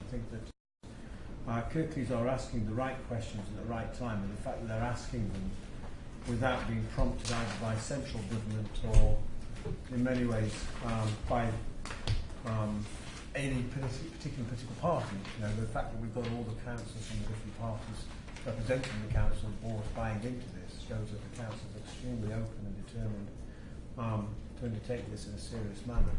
I think that Kirklees are asking the right questions at the right time, and the fact that they're asking them without being prompted either by central government or, in many ways, by any particular political party. You know, the fact that we've got all the councils from the different parties representing the council board buying into this shows that the council is extremely open and determined to undertake this in a serious manner.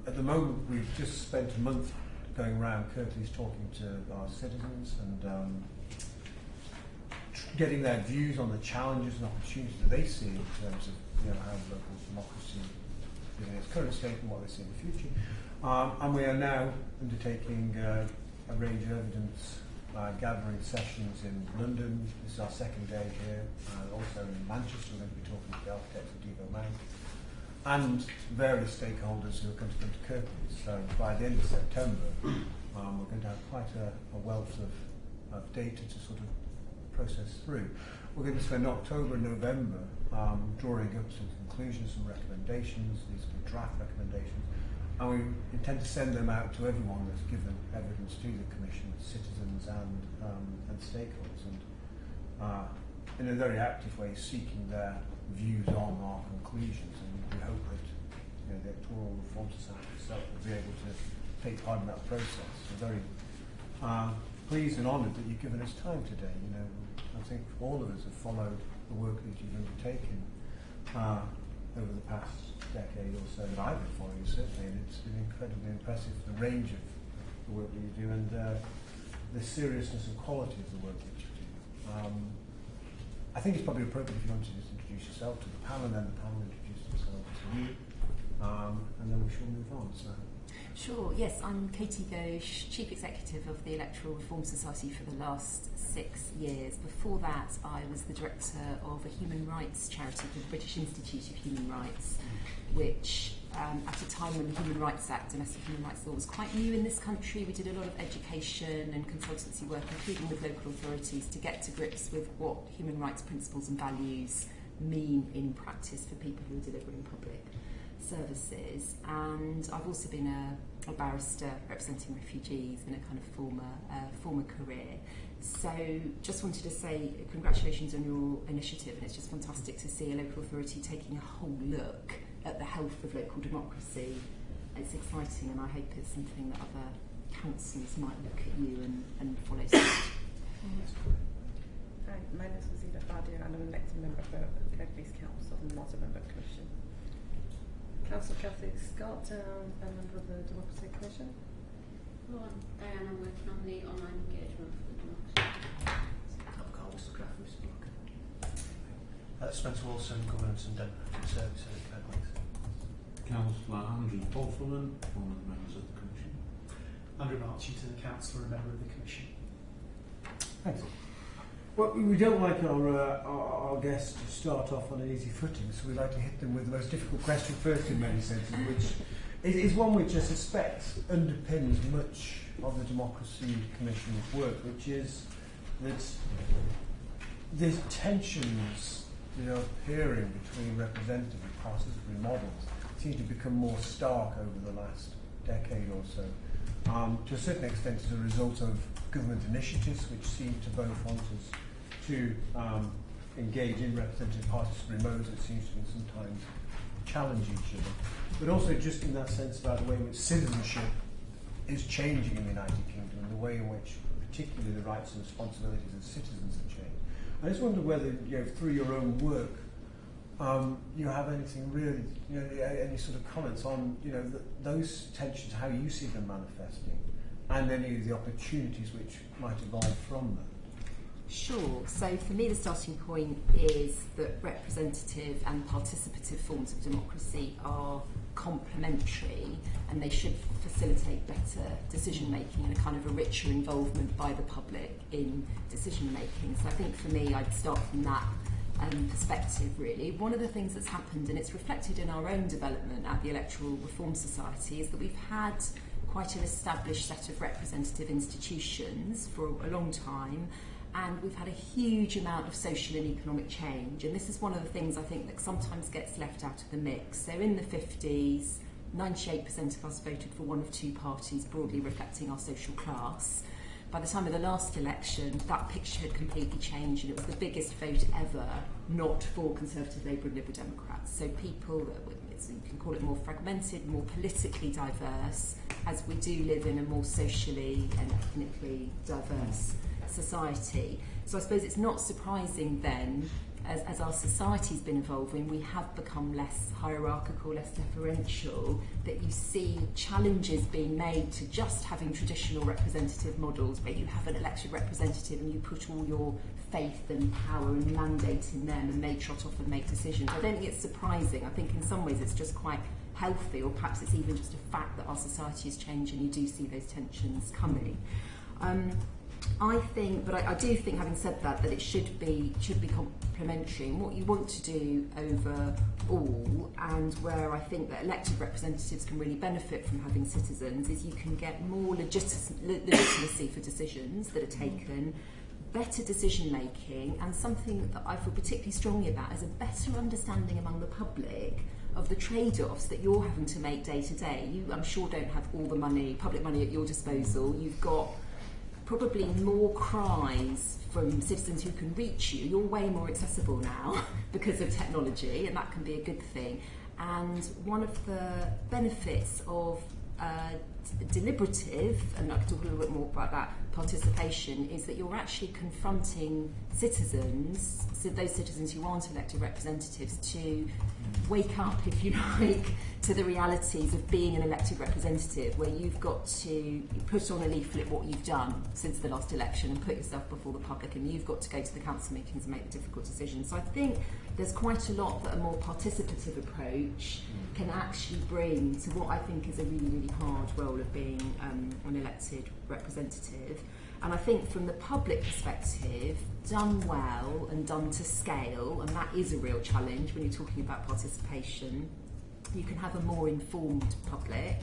At the moment, we've just spent a month going around Kirklees talking to our citizens and getting their views on the challenges and opportunities that they see in terms of how local democracy is in its current state and what they see in the future. And we are now undertaking a range of evidence gathering sessions in London. This is our second day here. Also in Manchester, we're going to be talking to the architects of Devo Mount and various stakeholders who are going to come to Kirklees. So by the end of September, we're going to have quite a wealth of data to sort of process through. We're going to spend October and November drawing up some conclusions, some recommendations. These will be draft recommendations. And we intend to send them out to everyone that's given evidence to the Commission, citizens and stakeholders, and in a very active way seeking their views on our conclusions. And we hope that the Electoral Reform Society itself will be able to take part in that process. We're very pleased and honoured that you've given us time today. I think all of us have followed the work that you've undertaken over the past decade or so that I've been following, certainly, and it's been incredibly impressive, the range of the work that you do and the seriousness and quality of the work that you do. I think it's probably appropriate if you want to just introduce yourself to the panel, and then the panel introduce themselves to you, and then we shall move on. So. Sure, yes, I'm Katie Ghose, Chief Executive of the Electoral Reform Society for the last 6 years. Before that, I was the Director of a human rights charity called the British Institute of Human Rights, which at a time when the Human Rights Act, domestic human rights law, was quite new in this country, we did a lot of education and consultancy work, including with local authorities, to get to grips with what human rights principles and values mean in practice for people who are delivering public services. And I've also been a barrister representing refugees in a kind of former career. So just wanted to say congratulations on your initiative, and it's just fantastic to see a local authority taking a whole look at the health of local democracy. It's exciting, and I hope it's something that other councils might look at you and follow suit. Hi, my name is Rosina Fadia, and I'm an elected member of the Kirklees Council and Multi-Member Commission. Councillor Cathy Scott, a member of the Democracy Commission. Hello, I'm Diana, working on the online engagement for the democracy. Spencer Wilson, Governance and Democratic Services at Kirklees. Councillor Andrew Bolferman, one of the members of the Commission. Andrew Marchington, Councillor and member of the Commission. Thanks. Well, we don't like our guests to start off on an easy footing, so we like to hit them with the most difficult question first in many senses, which is one which I suspect underpins much of the Democracy Commission's work, which is that there's tensions appearing between representative and participatory models seem to become more stark over the last decade or so. To a certain extent as a result of government initiatives which seem to both want us to engage in representative participatory modes that seems to sometimes challenge each other, but also just in that sense about the way in which citizenship is changing in the United Kingdom and the way in which particularly the rights and responsibilities of citizens have changed. I just wonder whether, through your own work, you have anything really, any sort of comments on, those tensions, how you see them manifesting, and any of the opportunities which might evolve from them. Sure. So for me, the starting point is that representative and participative forms of democracy are complementary, and they should facilitate better decision making and a kind of a richer involvement by the public in decision making. So I think for me, I'd start from that perspective, really. One of the things that's happened, and it's reflected in our own development at the Electoral Reform Society, is that we've had quite an established set of representative institutions for a long time, and we've had a huge amount of social and economic change, and this is one of the things I think that sometimes gets left out of the mix. So in the 50s, 98% of us voted for one of two parties broadly reflecting our social class. By the time of the last election, that picture had completely changed, and it was the biggest vote ever not for Conservative, Labour and Liberal Democrats. So people, you can call it more fragmented, more politically diverse, as we do live in a more socially and ethnically diverse society. So I suppose it's not surprising then, as our society's been evolving, we have become less hierarchical, less deferential, that you see challenges being made to just having traditional representative models where you have an elected representative and you put all your faith and power and mandate in them and they trot off and make decisions. I don't think it's surprising. I think in some ways it's just quite healthy, or perhaps it's even just a fact that our society is changing and you do see those tensions coming. I think, but I do think, having said that, that it should be complementary. And what you want to do overall, and where I think that elected representatives can really benefit from having citizens, is you can get more legitimacy for decisions that are taken, better decision making, and something that I feel particularly strongly about is a better understanding among the public of the trade-offs that you're having to make day to day. You, I'm sure, don't have all the money, public money at your disposal. You've got probably more cries from citizens who can reach you. You're way more accessible now because of technology, and that can be a good thing. And one of the benefits of deliberative, and I can talk a little bit more about that, participation, is that you're actually confronting citizens, so those citizens who aren't elected representatives, to wake up, if you like, to the realities of being an elected representative, where you've got to put on a leaflet what you've done since the last election and put yourself before the public, and you've got to go to the council meetings and make the difficult decisions. So I think there's quite a lot that a more participative approach can actually bring to what I think is a really, really hard role of being an elected representative. And I think from the public perspective, done well and done to scale, and that is a real challenge when you're talking about participation, you can have a more informed public,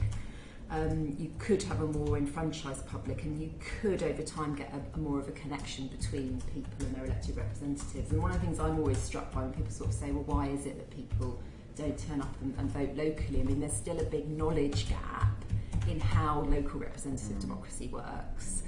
you could have a more enfranchised public, and you could over time get a more of a connection between people and their elected representatives. And one of the things I'm always struck by when people sort of say, well, why is it that people don't turn up and vote locally? I mean, there's still a big knowledge gap in how local representative democracy works.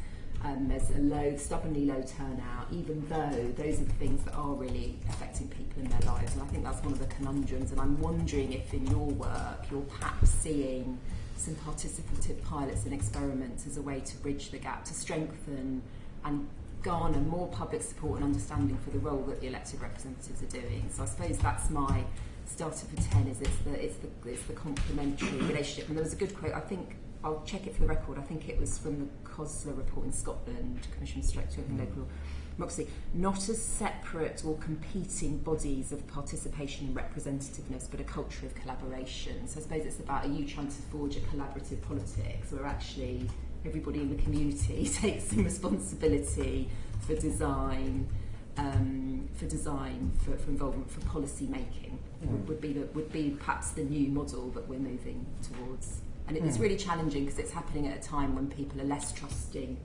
There's a stubbornly low turnout, even though those are the things that are really affecting people in their lives. And I think that's one of the conundrums. And I'm wondering if in your work you're perhaps seeing some participative pilots and experiments as a way to bridge the gap, to strengthen and garner more public support and understanding for the role that the elected representatives are doing. So I suppose that's my starter for 10, is it's the complementary relationship. And there was a good quote, I think, I'll check it for the record, I think it was from the Ghose report in Scotland, Commission Structure and Local Democracy, not as separate or competing bodies of participation and representativeness, but a culture of collaboration. So I suppose it's about, are you trying to forge a collaborative politics, or actually everybody in the community takes some responsibility for design, for involvement, for policy making, would be perhaps the new model that we're moving towards. And it's really challenging because it's happening at a time when people are less trusting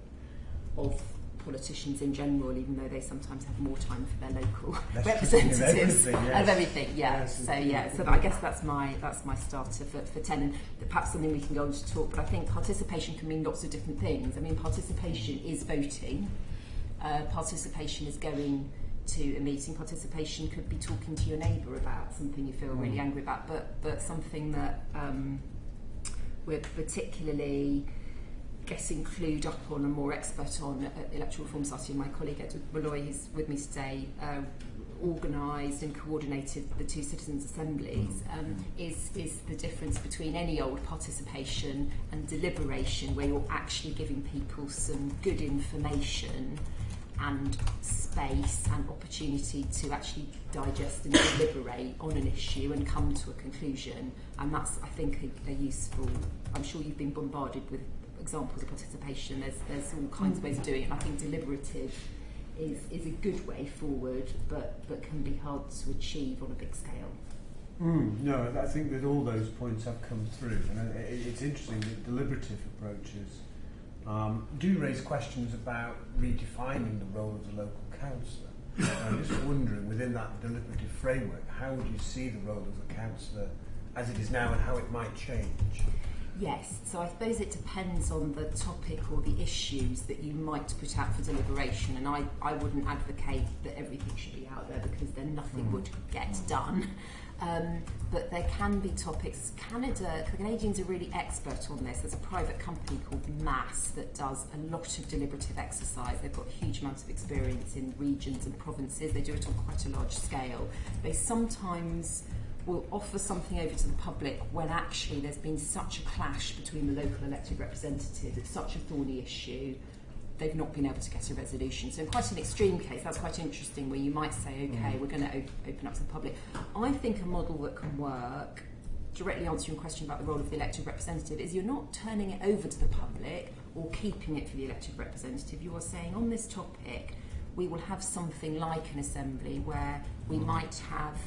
of politicians in general, even though they sometimes have more time for their local representatives of everything. Yes. So I guess that's my starter for 10, and perhaps something we can go on to talk. But I think participation can mean lots of different things. I mean, participation is voting. Participation is going to a meeting. Participation could be talking to your neighbour about something you feel really angry about, but something that we're particularly getting clued up on and more expert on at Electoral Reform Society. And my colleague Edward Malloy, who's with me today, organised and coordinated the two citizens' assemblies, is the difference between any old participation and deliberation, where you're actually giving people some good information and space and opportunity to actually digest and deliberate on an issue and come to a conclusion. And that's, I think, a useful... I'm sure you've been bombarded with examples of participation. There's all kinds of ways of doing it, and I think deliberative is a good way forward, but can be hard to achieve on a big scale. No, I think that all those points have come through, and it's interesting that deliberative approaches do raise questions about redefining the role of the local councillor. I'm just wondering, within that deliberative framework, how would you see the role of the councillor as it is now and how it might change? Yes, so I suppose it depends on the topic or the issues that you might put out for deliberation, and I wouldn't advocate that everything should be out there because then nothing would get done. But there can be topics. Canadians are really expert on this. There's a private company called MASS that does a lot of deliberative exercise. They've got huge amounts of experience in regions and provinces. They do it on quite a large scale. They sometimes will offer something over to the public when actually there's been such a clash between the local elected representatives. It's such a thorny issue. They've not been able to get a resolution. So in quite an extreme case, that's quite interesting, where you might say, okay, we're going to open up to the public. I think a model that can work, directly answering your question about the role of the elected representative, is you're not turning it over to the public or keeping it for the elected representative. You are saying, on this topic, we will have something like an assembly where we might have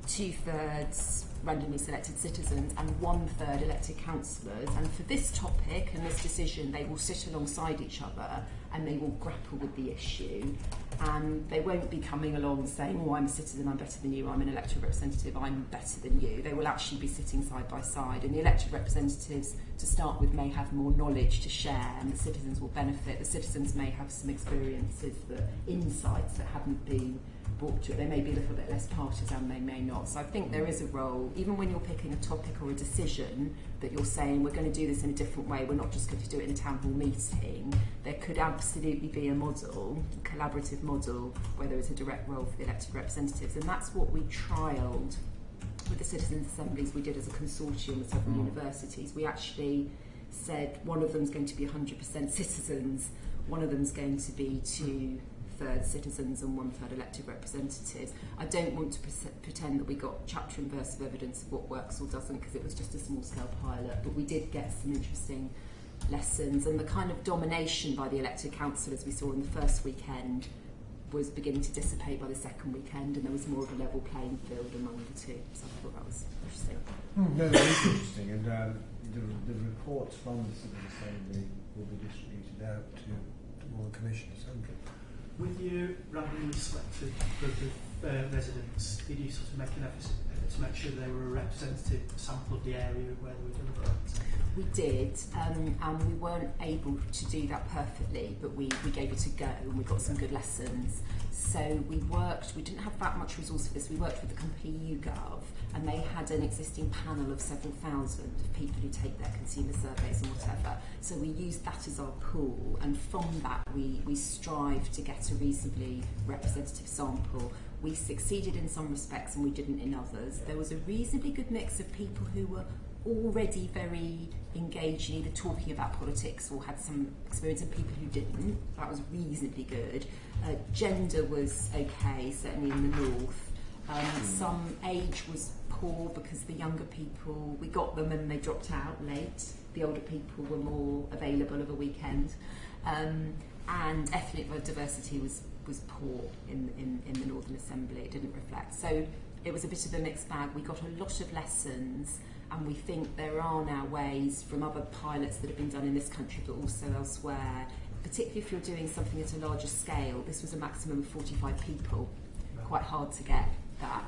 2/3 randomly selected citizens and 1/3 elected councillors, and for this topic and this decision they will sit alongside each other and they will grapple with the issue, and they won't be coming along saying, oh, I'm a citizen, I'm better than you, I'm an elected representative, I'm better than you. They will actually be sitting side by side, and the elected representatives to start with may have more knowledge to share and the citizens will benefit. The citizens may have some experiences, insights that haven't been brought to it. They may be a little bit less partisan, they may not. So I think there is a role, even when you're picking a topic or a decision, that you're saying we're going to do this in a different way, we're not just going to do it in a town hall meeting. There could absolutely be a model, a collaborative model, where there is a direct role for the elected representatives, and that's what we trialled with the citizens' assemblies we did as a consortium with several universities. We actually said one of them's going to be 100% citizens, one of them's going to be 2/3 citizens and 1/3 elected representatives. I don't want to pretend that we got chapter and verse of evidence of what works or doesn't, because it was just a small scale pilot, but we did get some interesting lessons, and the kind of domination by the elected councillors we saw in the first weekend was beginning to dissipate by the second weekend, and there was more of a level playing field among the two. So I thought that was interesting. No, that is interesting, and the reports from the Civil Assembly will be distributed out to all the commissioners. With your randomly selected group of residents, did you sort of make an effort to make sure they were a representative sample of the area where they were deliberating? We did, and we weren't able to do that perfectly, but we gave it a go and we got some good lessons. So we didn't have that much resource for this. We worked with the company YouGov, and they had an existing panel of several thousand of people who take their consumer surveys and whatever. So we used that as our pool, and from that we strive to get a reasonably representative sample. We succeeded in some respects and we didn't in others. There was a reasonably good mix of people who were already very engaged in either talking about politics or had some experience, and people who didn't. That was reasonably good. Gender was okay, certainly in the north. Some age was poor because the younger people, we got them and they dropped out late. The older people were more available of a weekend. And ethnic diversity was poor in the Northern Assembly. It didn't reflect. So it was a bit of a mixed bag. We got a lot of lessons, and we think there are now ways from other pilots that have been done in this country but also elsewhere, particularly if you're doing something at a larger scale. This was a maximum of 45 people. Quite hard to get that.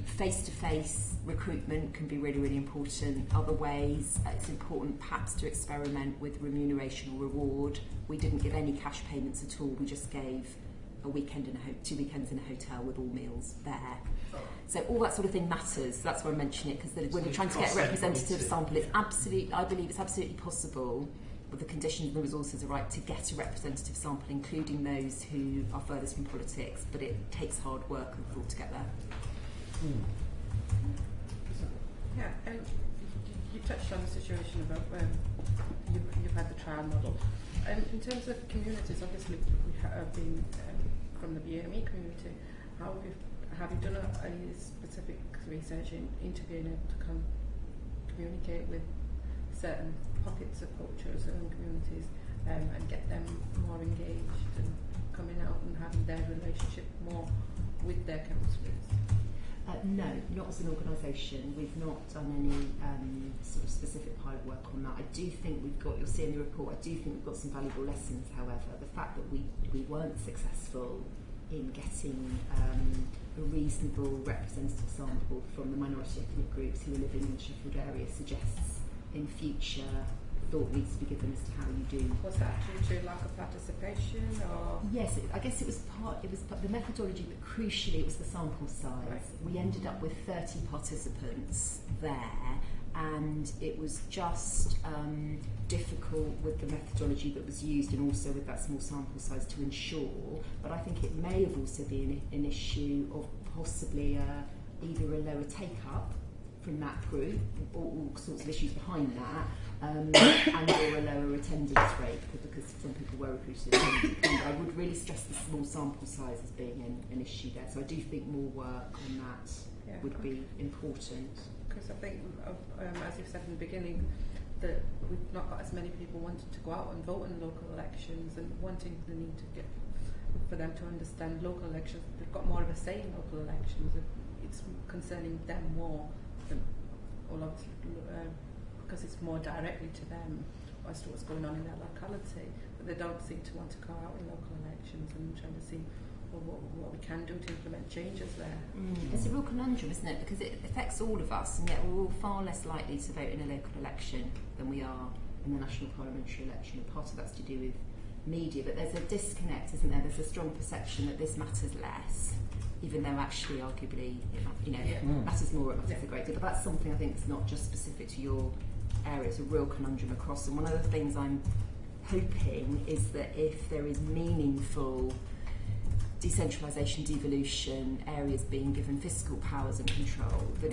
Face-to-face recruitment can be really, really important. Other ways, it's important perhaps to experiment with remuneration or reward. We didn't give any cash payments at all. We just gave a weekend 2 weekends in a hotel with all meals there. So all that sort of thing matters. That's why I mention it, because when you're trying to get a representative sample, I believe it's absolutely possible, with the conditions and the resources are right, to get a representative sample, including those who are furthest from politics, but it takes hard work and thought to get there. Yeah, you touched on the situation about you've had the trial model. In terms of communities, obviously we have been from the BME community. Have you done a specific research into being able to communicate with certain pockets of cultures and communities and get them more engaged and coming out and having their relationship more with their councillors? No, not as an organisation. We've not done any sort of specific pilot work on that. I do think you'll see in the report, I do think we've got some valuable lessons, however. The fact that we weren't successful in getting a reasonable representative sample from the minority ethnic groups who are living in the Sheffield area suggests in future thought needs to be given as to how you do. Was that due to lack of participation, or? Yes, I guess it was the methodology, but crucially it was the sample size. Right. We ended up with 30 participants there, and it was just difficult with the methodology that was used and also with that small sample size to ensure, but I think it may have also been an issue of possibly either a lower take-up from that group, or all sorts of issues behind that, and or a lower attendance rate because some people were recruited. I would really stress the small sample size as being an issue there, so I do think more work on that would be important. Because I think, as you've said in the beginning, that we've not got as many people wanting to go out and vote in local elections and wanting the need to get for them to understand local elections. They've got more of a say in local elections. It's concerning them more than all of because it's more directly to them as to what's going on in their locality. But they don't seem to want to go out in local elections and trying to see what we can do to implement changes there. It's a real conundrum, isn't it? Because it affects all of us, and yet we're all far less likely to vote in a local election than we are in the national parliamentary election. And part of that's to do with media, but there's a disconnect, isn't there? There's a strong perception that this matters less, even though actually, arguably, it matters more, it matters a great deal. But that's something I think is not just specific to your area, it's a real conundrum across. And one of the things I'm hoping is that if there is meaningful decentralisation, devolution, areas being given fiscal powers and control, that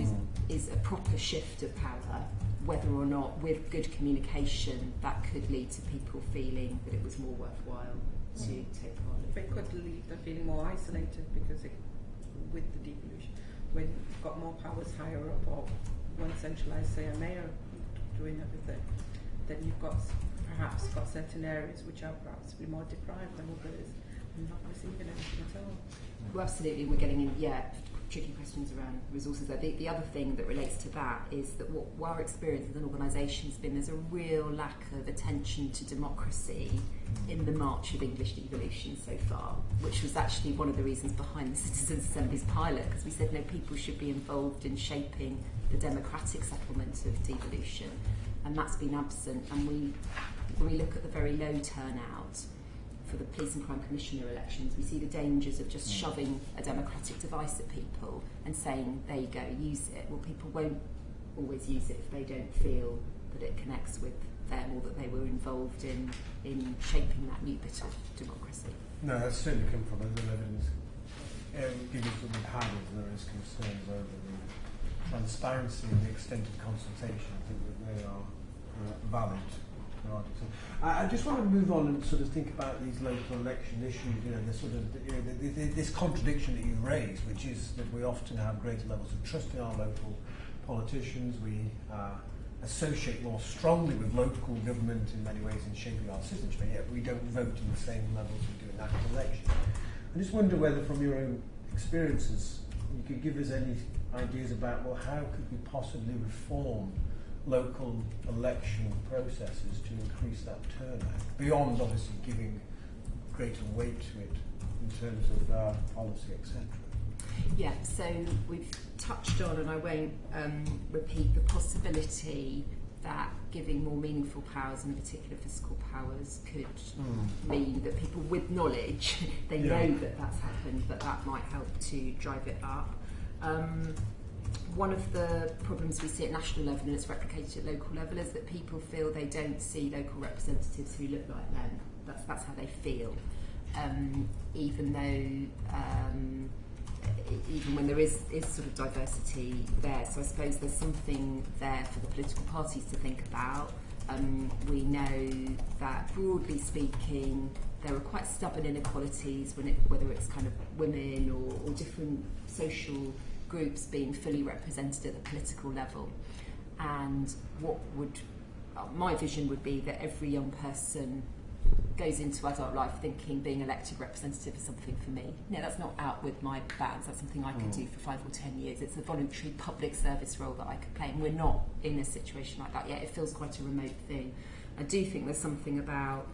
is a proper shift of power, whether or not with good communication that could lead to people feeling that it was more worthwhile to take part in it. It could leave them feeling more isolated because with the devolution, when you've got more powers higher up or one centralised, say a mayor doing everything, then you've perhaps got certain areas which are perhaps more deprived than others. Not receiving anything at all. Well, absolutely, we're getting in, tricky questions around resources there. The other thing that relates to that is that what our experience as an organisation has been, there's a real lack of attention to democracy in the march of English devolution so far, which was actually one of the reasons behind the Citizens' Assembly's pilot, because we said no, people should be involved in shaping the democratic settlement of devolution, and that's been absent. And when we look at the very low turnout for the Police and Crime Commissioner elections, we see the dangers of just shoving a democratic device at people and saying, there you go, use it. Well, people won't always use it if they don't feel that it connects with them or that they were involved in shaping that new bit of democracy. No, that's certainly come from other evidence. Given that we've had it, there is concerns over the transparency and the extent of consultation. I think that they are valid. I just want to move on and sort of think about these local election issues. The sort of this contradiction that you raise, which is that we often have greater levels of trust in our local politicians. We associate more strongly with local government in many ways in shaping our citizenship, yet we don't vote in the same levels we do in national elections. I just wonder whether, from your own experiences, you could give us any ideas about how could we possibly reform local election processes to increase that turnout, beyond obviously giving greater weight to it in terms of policy, etc. Yeah, so we've touched on, and I won't repeat, the possibility that giving more meaningful powers, and in particular fiscal powers, could mean that people with knowledge, they know that that's happened, but that might help to drive it up. One of the problems we see at national level, and it's replicated at local level, is that people feel they don't see local representatives who look like them. That's how they feel, even when there is sort of diversity there. So I suppose there's something there for the political parties to think about. We know that, broadly speaking, there are quite stubborn inequalities whether it's kind of women or different social groups being fully represented at the political level. And my vision would be that every young person goes into adult life thinking being elected representative is something for me. No, that's not out with my bands, that's something I could do for 5 or 10 years. It's a voluntary public service role that I could play, and we're not in a situation like that yet. It feels quite a remote thing. I do think there's something about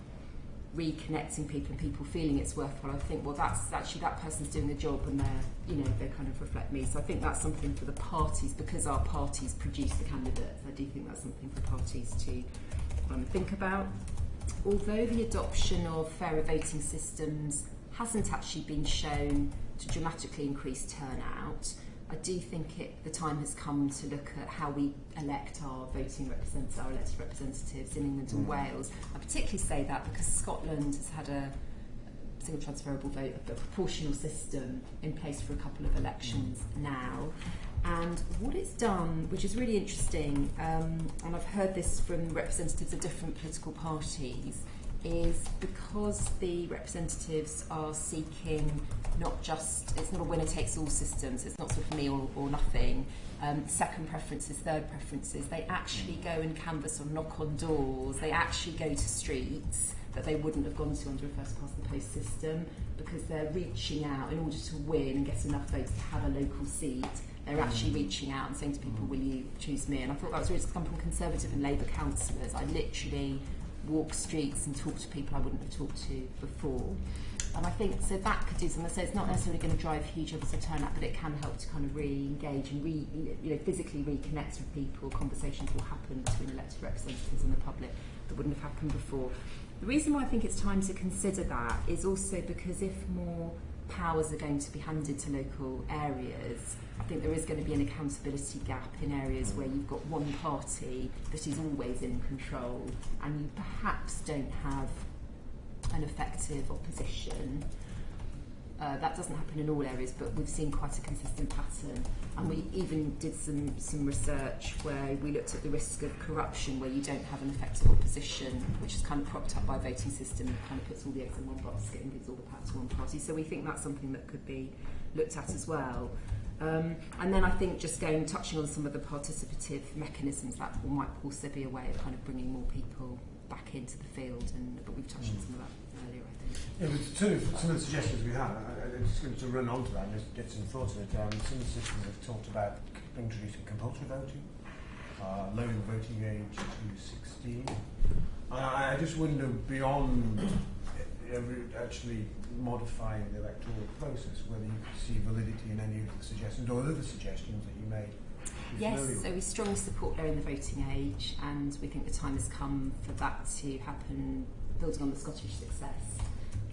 reconnecting people and people feeling it's worthwhile, I think, well, that's actually that person's doing a job and they kind of reflect me. So I think that's something for the parties, because our parties produce the candidates. I do think that's something for parties to think about. Although the adoption of fairer voting systems hasn't actually been shown to dramatically increase turnout, I do think the time has come to look at how we elect our elected representatives in England and Wales. I particularly say that because Scotland has had a single transferable vote, a proportional system in place for a couple of elections now. And what it's done, which is really interesting, and I've heard this from representatives of different political parties, is because the representatives are seeking not just, it's not a winner-takes-all system, so it's not sort of me or nothing, second preferences, third preferences, they actually go and canvass or knock on doors, they actually go to streets that they wouldn't have gone to under a first-past-the-post system, because they're reaching out in order to win and get enough votes to have a local seat. They're actually reaching out and saying to people, will you choose me? And I thought that was really come from Conservative and Labour councillors. I literally walk streets and talk to people I wouldn't have talked to before. And I think, so that could do something. So it's not necessarily going to drive huge levels of turnout, but it can help to kind of re-engage and physically reconnect with people. Conversations will happen between elected representatives and the public that wouldn't have happened before. The reason why I think it's time to consider that is also because if more powers are going to be handed to local areas, I think there is going to be an accountability gap in areas where you've got one party that is always in control and you perhaps don't have an effective opposition. That doesn't happen in all areas, but we've seen quite a consistent pattern. And we even did some research where we looked at the risk of corruption where you don't have an effective opposition, which is kind of propped up by a voting system that kind of puts all the eggs in one basket and gives all the power to one party. So we think that's something that could be looked at as well. And then I think just touching on some of the participative mechanisms, that might also be a way of kind of bringing more people back into the field, but we've touched on some of that earlier, I think. Yeah, but some of the suggestions we had, I'm just going to run on to that and just get some thoughts on it. Some of the systems have talked about introducing compulsory voting, lowering the voting age to 16. I just wonder, beyond actually modifying the electoral process, whether you could see validity in any of the suggestions or other suggestions that you made. Yes, so we strongly support lowering the voting age, and we think the time has come for that to happen, building on the Scottish success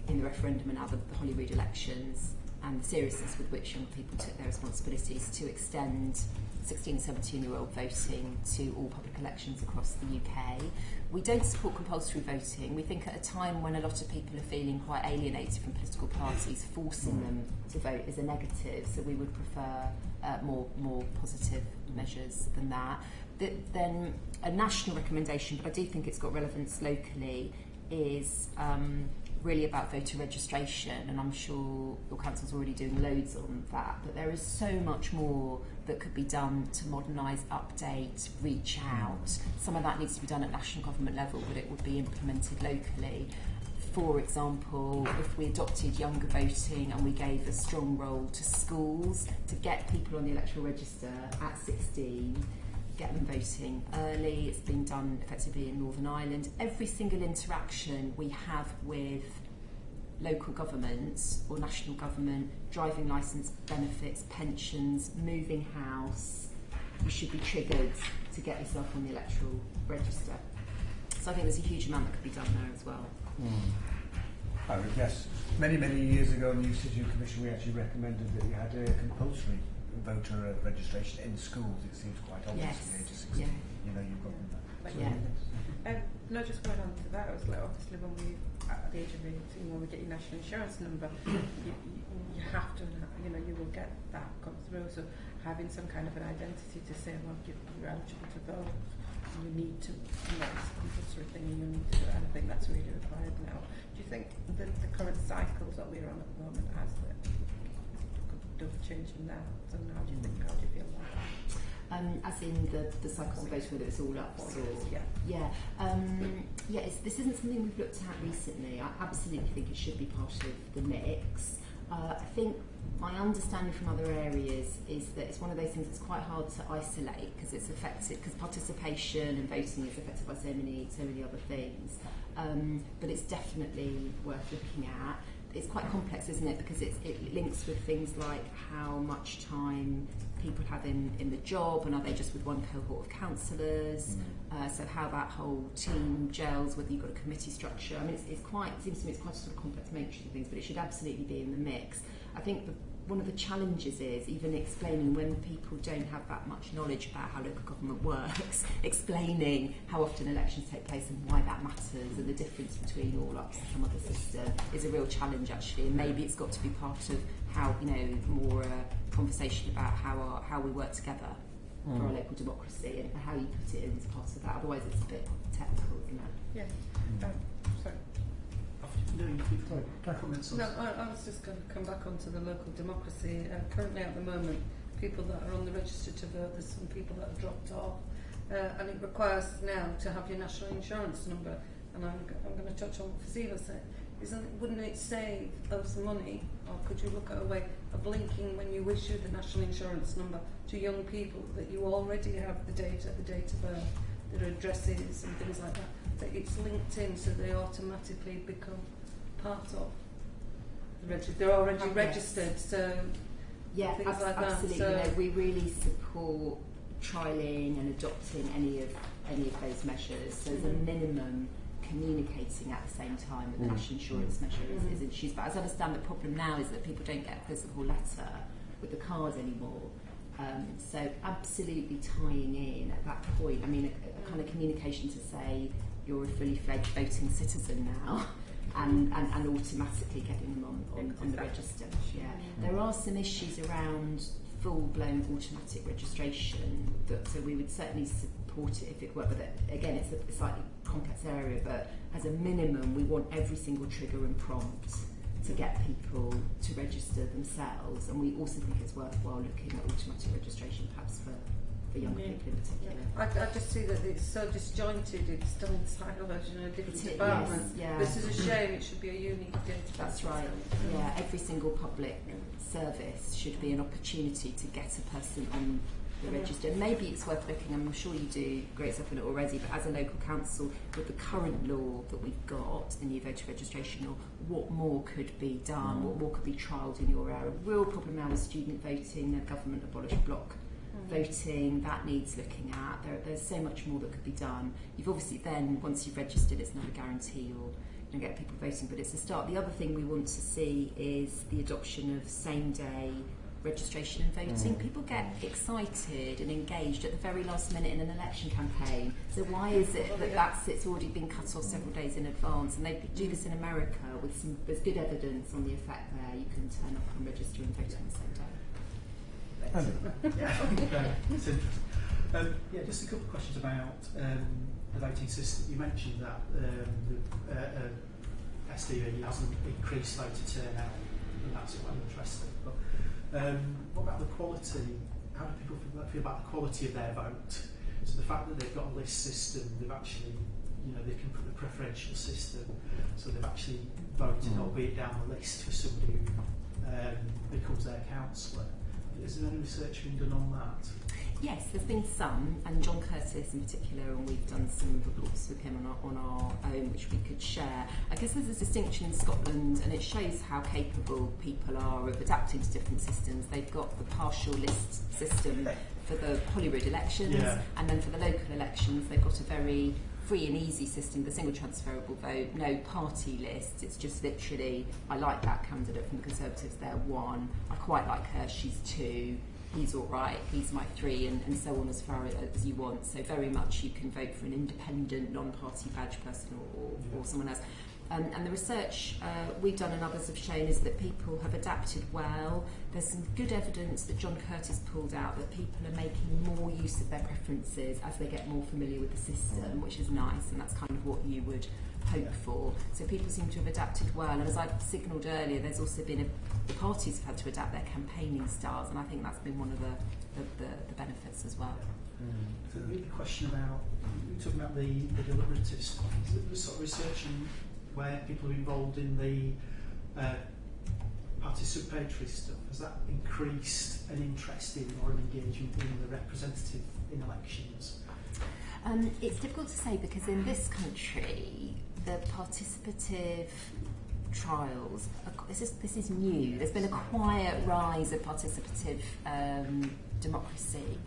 in the referendum and now the Holyrood elections, and the seriousness with which young people took their responsibilities to extend 16 and 17-year-old voting to all public elections across the UK. We don't support compulsory voting. We think at a time when a lot of people are feeling quite alienated from political parties, forcing them to vote is a negative, so we would prefer more positive measures than that. Then a national recommendation, but I do think it's got relevance locally, is really about voter registration, and I'm sure your council's already doing loads on that, but there is so much more that could be done to modernise, update, reach out. Some of that needs to be done at national government level, but it would be implemented locally. For example, if we adopted younger voting and we gave a strong role to schools to get people on the electoral register at 16, get them voting early. It's been done effectively in Northern Ireland. Every single interaction we have with local governments or national government, driving licence, benefits, pensions, moving house, you should be triggered to get yourself on the electoral register. So I think there's a huge amount that could be done there as well. I would guess many years ago in the Youth City Commission we actually recommended that you had a compulsory voter registration in schools. It seems quite obvious at the age of 16. Yeah. You know, you've got that. No, just going on to that, it was like obviously when we, at the age of 18, when we get your national insurance number, you have to, you will get that come through. So having some kind of an identity to say, well, you're eligible to vote, you need to, it's a compulsory thing, you need to do it. And I think that's really required now. Do you think that the current cycles that we're on at the moment has the change in that? So how do you feel about that? As in the cycles of voting, whether it's all up or this isn't something we've looked at recently. I absolutely think it should be part of the mix. I think my understanding from other areas is that it's one of those things that's quite hard to isolate because it's affected, because participation and voting is affected by so many other things. But it's definitely worth looking at. It's quite complex, isn't it? Because it links with things like how much time people have in the job, and are they just with one cohort of counsellors? So how that whole team gels, whether you've got a committee structure. I mean, it seems to me it's quite a sort of complex matrix of things, but it should absolutely be in the mix. I think one of the challenges is even explaining when people don't have that much knowledge about how local government works, explaining how often elections take place and why that matters, and the difference between all ups and some other system is a real challenge actually. And maybe it's got to be part of how, more conversation about how we work together for our local democracy, and how you put it in as part of that. Otherwise it's a bit technical, isn't it? Yeah. Sorry. No, I was just going to come back onto the local democracy. Currently at the moment, people that are on the register to vote, there's some people that have dropped off, and it requires now to have your national insurance number. And I'm going to touch on what Fazila said. Wouldn't it save us money, or could you look at a way of linking when you issue the national insurance number to young people that you already have the date of birth, their addresses and things like that, that it's linked in so they automatically become part of the register. They're already registered, so yeah, things like absolutely. that. So we really support trialling and adopting any of those measures. So as a minimum, communicating at the same time that the national insurance measure is introduced. But as I understand, the problem now is that people don't get a physical letter with the card anymore. So absolutely tying in at that point. I mean, a kind of communication to say you're a fully fledged voting citizen now. And automatically getting them on the register. Yeah. There are some issues around full-blown automatic registration, so we would certainly support it if it were, but again, it's a slightly complex area, but as a minimum, we want every single trigger and prompt to get people to register themselves, and we also think it's worthwhile looking at automatic registration perhaps for young people in particular. I just see that it's so disjointed, it's done in silos, different departments. Yes, yeah. This is a shame, it should be a unique database. That's right. Yeah, every single public service should be an opportunity to get a person on the register. And maybe it's worth looking, I'm sure you do great stuff on it already, but as a local council, with the current law that we've got, the new voter registration law, what more could be done, what more could be trialled in your area? A real problem now is student voting, the government abolished block voting, that needs looking at. There's so much more that could be done. You've obviously then, once you've registered, it's not a guarantee you'll get people voting, but it's a start. The other thing we want to see is the adoption of same-day registration and voting. People get excited and engaged at the very last minute in an election campaign. So why is it that it's already been cut off several days in advance? And they do this in America there's good evidence on the effect there. You can turn up and register and vote on the same day. It's interesting. Just a couple of questions about the voting system. You mentioned that the SDV hasn't increased voter turnout, and that's quite interesting. But what about the quality? How do people feel about the quality of their vote? So the fact that they've got a list system, they've actually, they can put the preferential system, so they've actually voted, albeit down the list, for somebody who becomes their councillor. Is there any research being done on that? Yes, there's been some, and John Curtis in particular, and we've done some reports with him on our own, which we could share. I guess there's a distinction in Scotland, and it shows how capable people are of adapting to different systems. They've got the partial list system for the Holyrood elections, and then for the local elections, they've got a very free and easy system, the single transferable vote, no party list. It's just literally, I like that candidate from the Conservatives, they're 1. I quite like her, she's 2. He's all right, he's my 3, and so on as far as you want. So very much you can vote for an independent, non-party badge person or someone else. And the research we've done and others have shown is that people have adapted well. There's some good evidence that John Curtis pulled out that people are making more use of their preferences as they get more familiar with the system, which is nice, and that's kind of what you would hope for. So people seem to have adapted well, and as I signalled earlier, there's also been the parties have had to adapt their campaigning styles, and I think that's been one of the benefits as well. So the question about, you're talking about the deliberative stuff, is it the sort of research where people are involved in the participatory stuff, has that increased an interest in or an engagement in the representative in elections? It's difficult to say because in this country, the participative trials, this is new. There's been a quiet rise of participative democracy.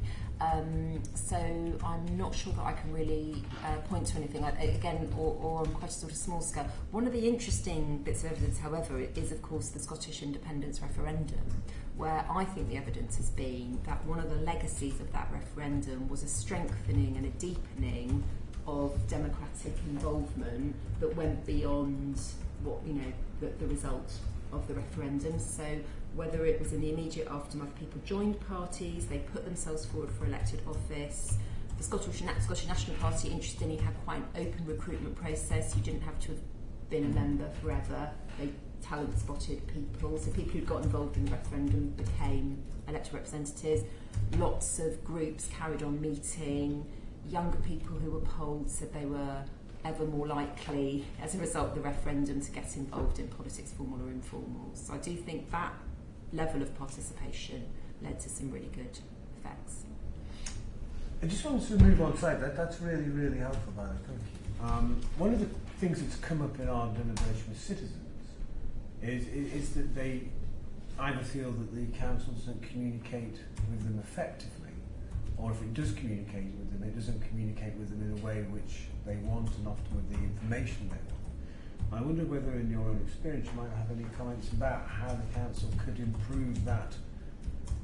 So I'm not sure that I can really point to anything, again, or on quite a sort of small scale. One of the interesting bits of evidence, however, is of course the Scottish independence referendum, where I think the evidence has been that one of the legacies of that referendum was a strengthening and a deepening of democratic involvement that went beyond what, the result of the referendum. So whether it was in the immediate aftermath, people joined parties, they put themselves forward for elected office. The Scottish National Party, interestingly, had quite an open recruitment process. You didn't have to have been a member forever. They talent spotted people. So people who'd got involved in the referendum became elected representatives. Lots of groups carried on meeting. Younger people who were polled said they were ever more likely, as a result of the referendum, to get involved in politics, formal or informal. So I do think that level of participation led to some really good effects. I just wanted to move on side. That's really, really helpful, Barry. Thank you. One of the things that's come up in our deliberation with citizens is that they either feel that the council doesn't communicate with them effectively, or if it does communicate with them, it doesn't communicate with them in a way which they want, and often with the information they want. I wonder whether in your own experience you might have any comments about how the council could improve that,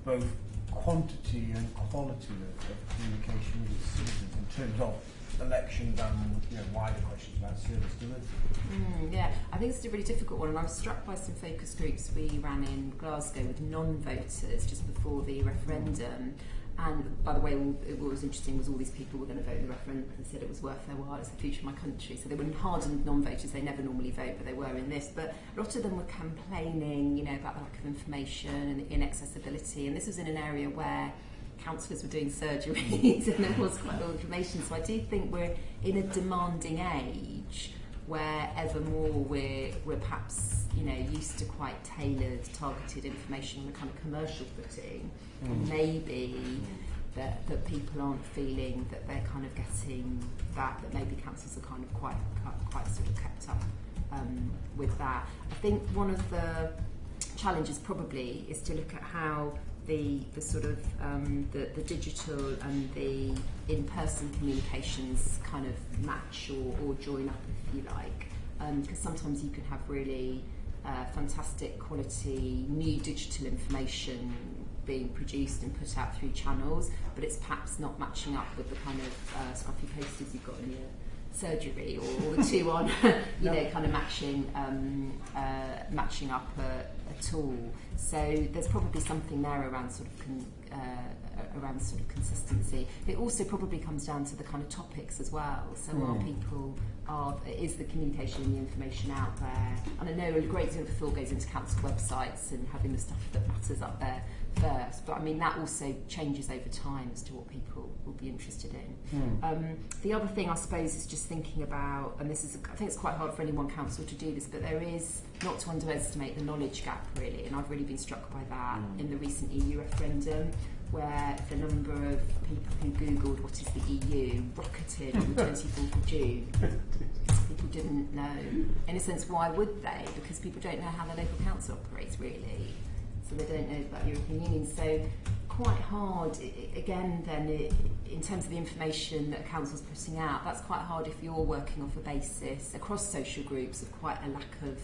both quantity and quality of communication with its citizens in terms of elections and wider questions about service delivery. Yeah, I think it's a really difficult one, and I was struck by some focus groups we ran in Glasgow with non-voters just before the referendum. And by the way, what was interesting was all these people were going to vote in the referendum because they said it was worth their while, it's the future of my country. So they were hardened non-voters, they never normally vote, but they were in this. But a lot of them were complaining, about the lack of information and inaccessibility. And this was in an area where councillors were doing surgeries and there was quite a lot of information. So I do think we're in a demanding age where ever more we're perhaps used to quite tailored, targeted information on a kind of commercial footing. Maybe that people aren't feeling that they're kind of getting that maybe councils are kind of quite sort of kept up with that. I think one of the challenges probably is to look at how the sort of the digital and the in-person communications kind of match or join up, if you like, because sometimes you can have really fantastic quality new digital information being produced and put out through channels, but it's perhaps not matching up with the kind of scruffy posters you've got in your surgery, or the two on, kind of matching up at all. So there's probably something there around sort of consistency. It also probably comes down to the kind of topics as well. So is the communication and the information out there? And I know a great deal of thought goes into council websites and having the stuff that matters up there first, but I mean that also changes over time as to what people will be interested in. The other thing I suppose is just thinking about, and I think it's quite hard for any one council to do this, but there is not to underestimate the knowledge gap really, and I've really been struck by that in the recent EU referendum, where the number of people who Googled what is the EU rocketed on the 24th of June. People didn't know. In a sense, why would they? Because people don't know how the local council operates really. So they don't know about European Union. So quite hard, again then, in terms of the information that a council's putting out, that's quite hard if you're working off a basis across social groups of quite a lack of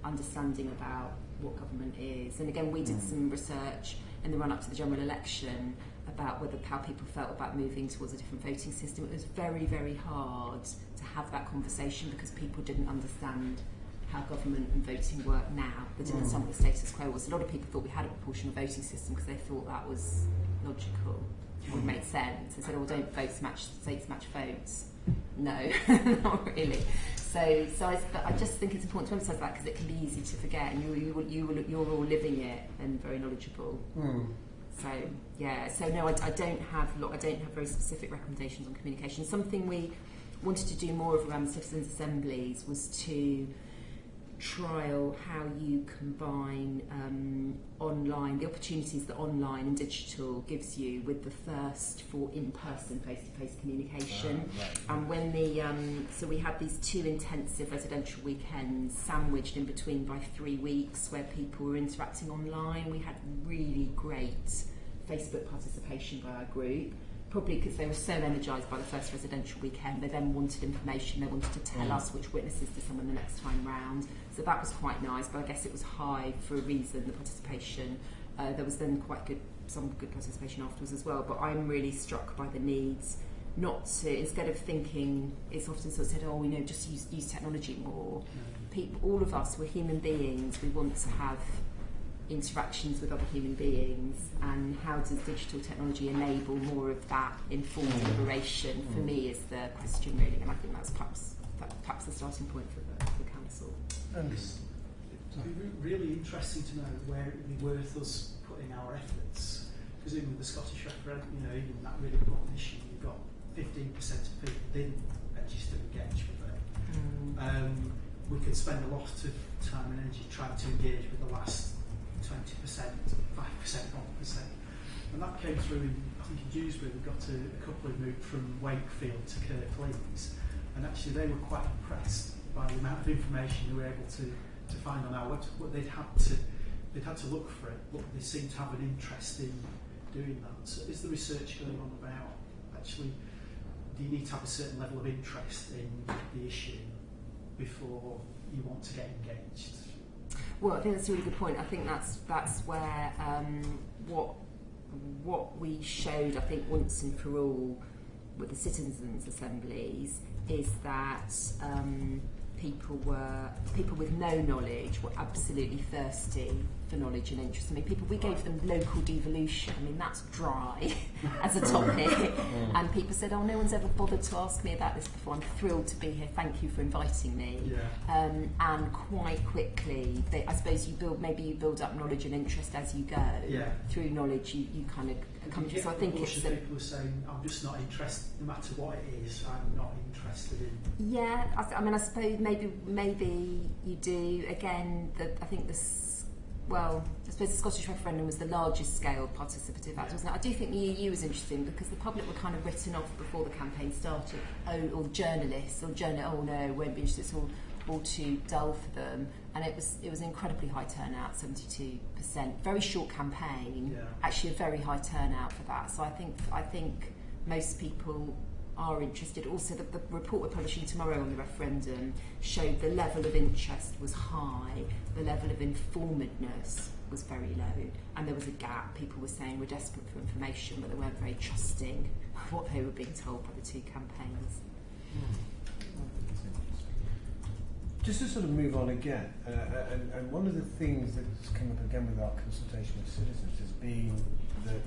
understanding about what government is. And again, we did some research in the run-up to the general election about how people felt about moving towards a different voting system. It was very, very hard to have that conversation because people didn't understand how government and voting work now. They didn't understand what the status quo was. A lot of people thought we had a proportional voting system because they thought that was logical or made sense. They said, oh, don't votes match, states match votes. No, not really. So I just think it's important to emphasise that because it can be easy to forget, and you're all living it and very knowledgeable. So yeah, so no, I don't have very specific recommendations on communication. Something we wanted to do more of around citizens' assemblies was to trial how you combine online, the opportunities that online and digital gives you with the thirst for in-person, face-to-face communication. And when so we had these 2 intensive residential weekends sandwiched in between by 3 weeks where people were interacting online. We had really great Facebook participation by our group, probably because they were so energised by the first residential weekend. They then wanted information, they wanted to tell us which witnesses to summon the next time round. So that was quite nice, but I guess it was high for a reason, the participation. There was then some good participation afterwards as well, but I'm really struck by the needs not to, instead of thinking, it's often sort of said, oh, just use technology more. People, all of us, we're human beings, we want to have interactions with other human beings, and how does digital technology enable more of that informed deliberation for me is the question really, and I think that's perhaps the starting point for the council. And it'd be really interesting to know where it would be worth us putting our efforts, because even with the Scottish referendum, even that really important issue, you've got 15% of people didn't register engage with it. We could spend a lot of time and energy trying to engage with the last 20%, 5%, 1%. And that came through I think in Dewsbury, we got a couple who moved from Wakefield to Kirklees, and actually they were quite impressed by the amount of information they were able to find on our website. But they'd had to look for it, but they seemed to have an interest in doing that. So is the research going on about, actually, do you need to have a certain level of interest in the issue before you want to get engaged? Well, I think that's a really good point. I think that's where what we showed, I think, once and for all with the citizens' assemblies is that people with no knowledge were absolutely thirsty for knowledge and interest. I mean, we gave them local devolution. I mean, that's dry as a topic. And people said, oh, no one's ever bothered to ask me about this before. I'm thrilled to be here. Thank you for inviting me. Yeah. And quite quickly, I suppose you build up knowledge and interest as you go. Yeah. Through knowledge, you kind of come to. So I think it's people are saying, I'm just not interested, no matter what it is. I'm not interested in. Yeah, I suppose maybe you do. Again, I suppose the Scottish referendum was the largest scale participative act, wasn't it? I do think the EU was interesting because the public were kind of written off before the campaign started. Or journalists, oh no, won't be interested. It's all too dull for them. And it was an incredibly high turnout, 72%. Very short campaign, actually a very high turnout for that. So I think most people are interested. Also, the report we're publishing tomorrow on the referendum showed the level of interest was high, the level of informedness was very low, and there was a gap. People were saying we're desperate for information, but they weren't very trusting of what they were being told by the 2 campaigns. Just to sort of move on again, and one of the things that's come up again with our consultation with citizens has been that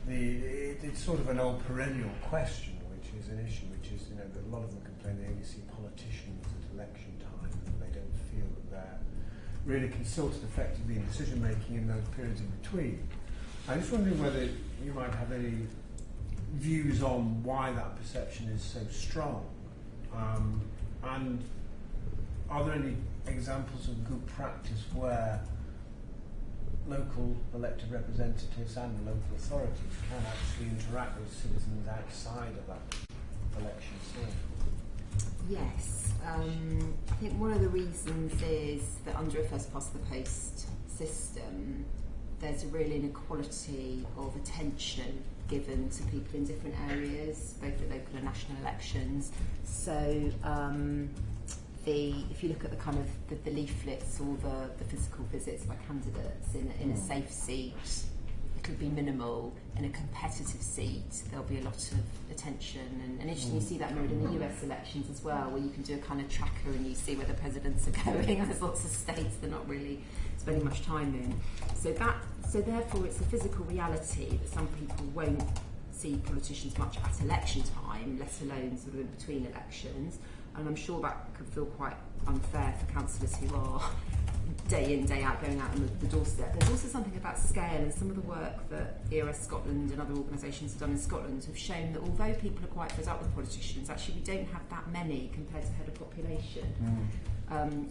it's sort of an old perennial question, which is an issue, which is, that a lot of them complain they only see politicians at election time and they don't feel that they're really consulted effectively in decision making in those periods in between. I'm just wondering whether you might have any views on why that perception is so strong, and are there any examples of good practice where local elected representatives and local authorities can actually interact with citizens outside of that election cycle? Yes, I think one of the reasons is that under a first past the post system, there's a real inequality of attention given to people in different areas, both at local and national elections. So if you look at the kind of the leaflets or the physical visits by candidates in a safe seat, it'll be minimal. In a competitive seat, there'll be a lot of attention, and interesting, you see that mirrored in the US elections as well, where you can do a kind of tracker and you see where the presidents are going. There's lots of states they're not really spending much time in. So therefore, it's a physical reality that some people won't see politicians much at election time, let alone sort of in between elections. And I'm sure that could feel quite unfair for councillors who are day in, day out, going out on the doorstep. There's also something about scale, and some of the work that ERS Scotland and other organisations have done in Scotland have shown that although people are quite fed up with politicians, actually we don't have that many compared to head of population.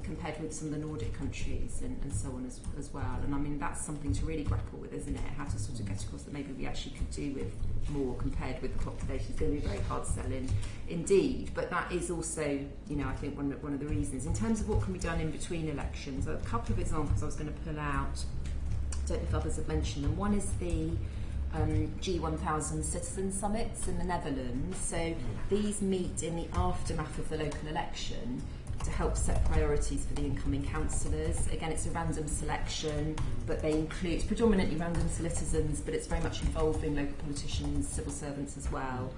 compared with some of the Nordic countries and so on as well. And I mean, that's something to really grapple with, isn't it? How to sort of get across that maybe we actually could do with more compared with the population. It's going to be very hard selling indeed, but that is also, you know, I think one of the reasons. In terms of what can be done in between elections, a couple of examples I was going to pull out, I don't know if others have mentioned them. One is the G1000 citizen summits in the Netherlands. So these meet in the aftermath of the local election to help set priorities for the incoming councillors. Again, it's a random selection, but they include, it's predominantly random citizens, but it's very much involving local politicians, civil servants as well.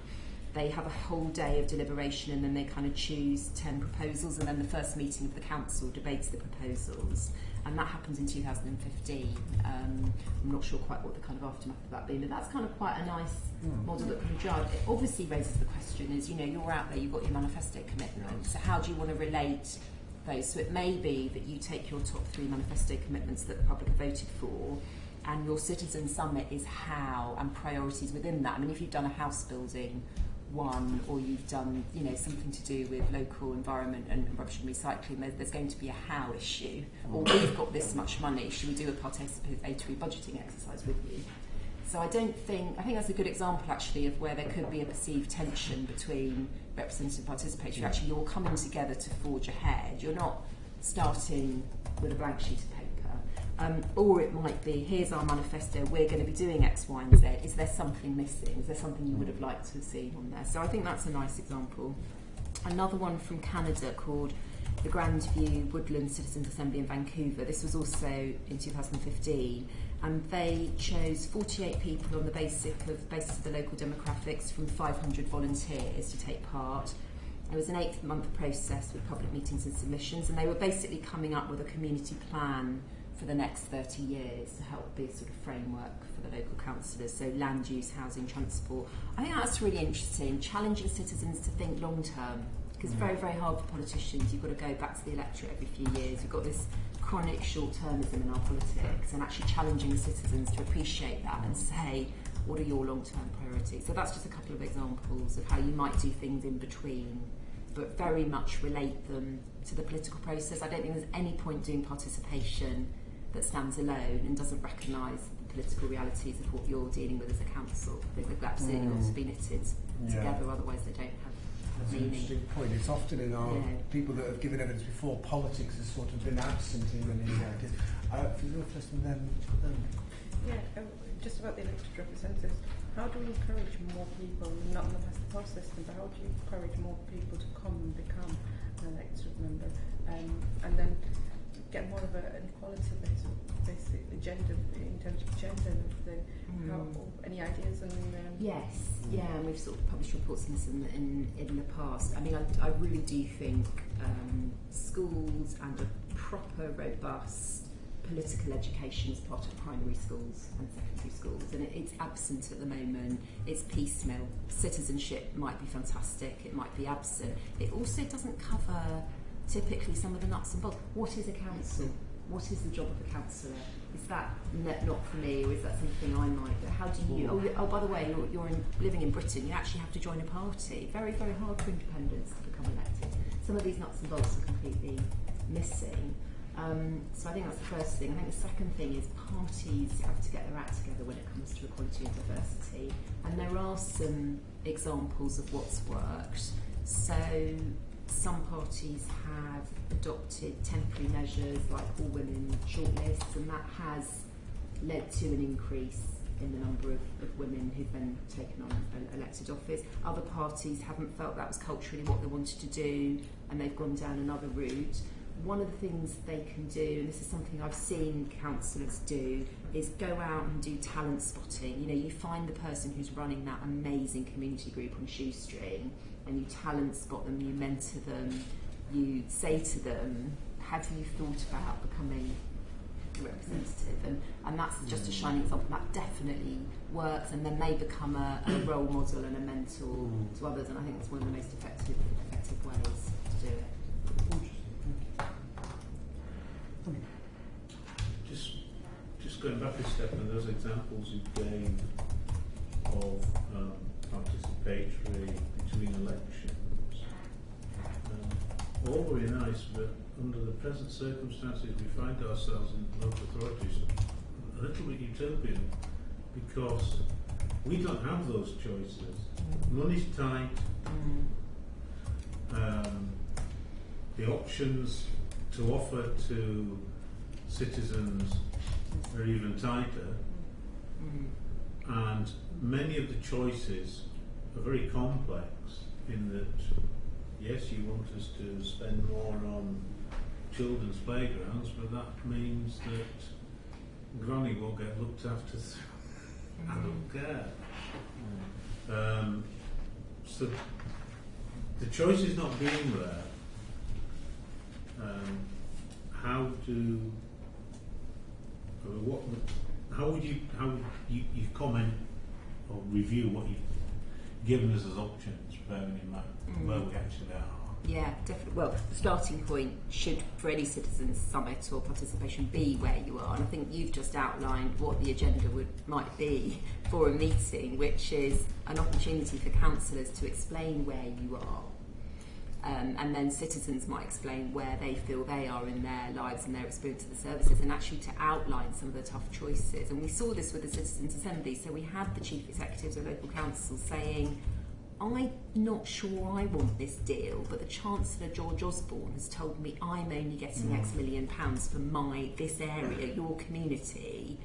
They have a whole day of deliberation and then they kind of choose 10 proposals, and then the first meeting of the council debates the proposals. And that happened in 2015. I'm not sure quite what the kind of aftermath of that being, but that's kind of quite a nice model that can judge. It obviously raises the question is, you know, you're out there, you've got your manifesto commitments, so how do you want to relate those? So it may be that you take your top 3 manifesto commitments that the public have voted for, and your citizen summit is how and priorities within that. I mean, if you've done a house building one, or you've done, you know, something to do with local environment and rubbish and recycling, there's going to be a how issue. Or we've got this much money, should we do a participatory budgeting exercise with you? So I think that's a good example actually of where there could be a perceived tension between representative and participatory. Actually, you're coming together to forge ahead. You're not starting with a blank sheet of paper. Or it might be, here's our manifesto, we're going to be doing X, Y and Z. Is there something missing? Is there something you would have liked to have seen on there? So I think that's a nice example. Another one from Canada called the Grandview Woodland Citizens Assembly in Vancouver. This was also in 2015. And they chose 48 people on the basis of the local demographics from 500 volunteers to take part. It was an 8-month process with public meetings and submissions, and they were basically coming up with a community plan for the next 30 years to help be a sort of framework for the local councillors, so land use, housing, transport. I think that's really interesting, challenging citizens to think long term, because it's very, very hard for politicians. You've got to go back to the electorate every few years. You've got this chronic short-termism in our politics, and actually challenging citizens to appreciate that and say, what are your long-term priorities? So that's just a couple of examples of how you might do things in between, but very much relate them to the political process. I don't think there's any point doing participation that stands alone and doesn't recognise the political realities of what you're dealing with as a council. I think they've absolutely got to be knitted together, otherwise they don't have That's meaning. an interesting point. It's often in our people that have given evidence before, politics has sort of been absent in many narratives. For your first and then just about the elected representatives, how do we encourage more people, not in the past system, but how do you encourage more people to come and become an elected member, and then get more of an equality basically gender, in terms of gender and everything? Any ideas? And Yes, and we've sort of published reports on this in the past. I mean, I really do think schools and a proper, robust political education is part of primary schools and secondary schools, and it's absent at the moment. It's piecemeal. Citizenship might be fantastic, it might be absent. It also doesn't cover typically some of the nuts and bolts. What is a council? What is the job of a councillor? Is that not for me, or is that something I might? How do you? Oh, by the way, you're living in Britain. You actually have to join a party. Very, very hard for independents to become elected. Some of these nuts and bolts are completely missing. So I think that's the first thing. I think the second thing is parties have to get their act together when it comes to equality and diversity. And there are some examples of what's worked. So some parties have adopted temporary measures like all women shortlists, and that has led to an increase in the number of women who've been taken on elected office. Other parties haven't felt that was culturally what they wanted to do, and they've gone down another route. One of the things they can do, and this is something I've seen councillors do, is go out and do talent spotting. You know, you find the person who's running that amazing community group on Shoestring, and you talent spot them, you mentor them, you say to them, have you thought about becoming a representative? And that's just a shining example. That definitely works, and then they become a role model and a mentor to others, and I think it's one of the most effective ways to do it. Just going back a step, and those examples you gave of participatory between elections, all very nice, but under the present circumstances we find ourselves in local authorities a little bit utopian, because we don't have those choices. Money's tight. The options to offer to citizens are even tighter, and many of the choices are very complex in that, yes, you want us to spend more on children's playgrounds, but that means that Granny will get looked after through adult care. So the choice is not being there. How would you comment or review what you've given us as options, bearing in mind where we actually are? Yeah, definitely. Well, the starting point should, for any citizens' summit or participation, be where you are. And I think you've just outlined what the agenda might be for a meeting, which is an opportunity for councillors to explain where you are. And then citizens might explain where they feel they are in their lives and their experience of the services, and actually to outline some of the tough choices. And we saw this with the Citizens' Assembly. So we had the chief executives of local councils saying, I'm not sure I want this deal, but the Chancellor George Osborne has told me I'm only getting X million pounds for this area, your community.